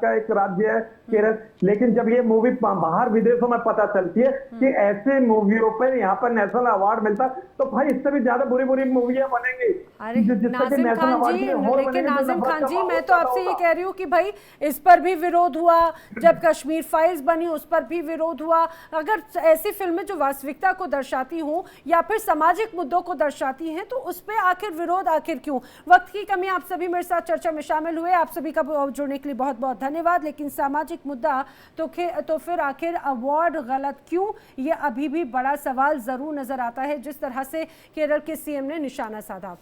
का एक राज्य है केरल। लेकिन जब ये मूवी बाहर विदेशों में पता चलती है कि ऐसे मूवियों पर यहाँ पर नेशनल अवार्ड मिलता, तो भाई इससे भी ज्यादा बुरी बुरी मूवियां बनेंगी। नाजिम खान जी, लेकिन नाजिम खान जी, मैं तो आपसे ये कह रही हूँ कि भाई इस पर भी विरोध हुआ, जब कश्मीर फाइल्स बनी उस पर भी विरोध हुआ। अगर ऐसी फिल्में जो वास्तविकता को दर्शाती हो या फिर सामाजिक मुद्दों को दर्शाती हैं, तो उस पर आखिर विरोध आखिर क्यों? वक्त की कमी, आप सभी मेरे साथ चर्चा में शामिल हुए, आप सभी का जुड़ने के लिए बहुत बहुत धन्यवाद। लेकिन सामाजिक मुद्दा तो फिर आखिर अवार्ड गलत क्यों, ये अभी भी बड़ा सवाल जरूर नजर आता है, जिस तरह से केरल के सीएम ने निशाना साधा।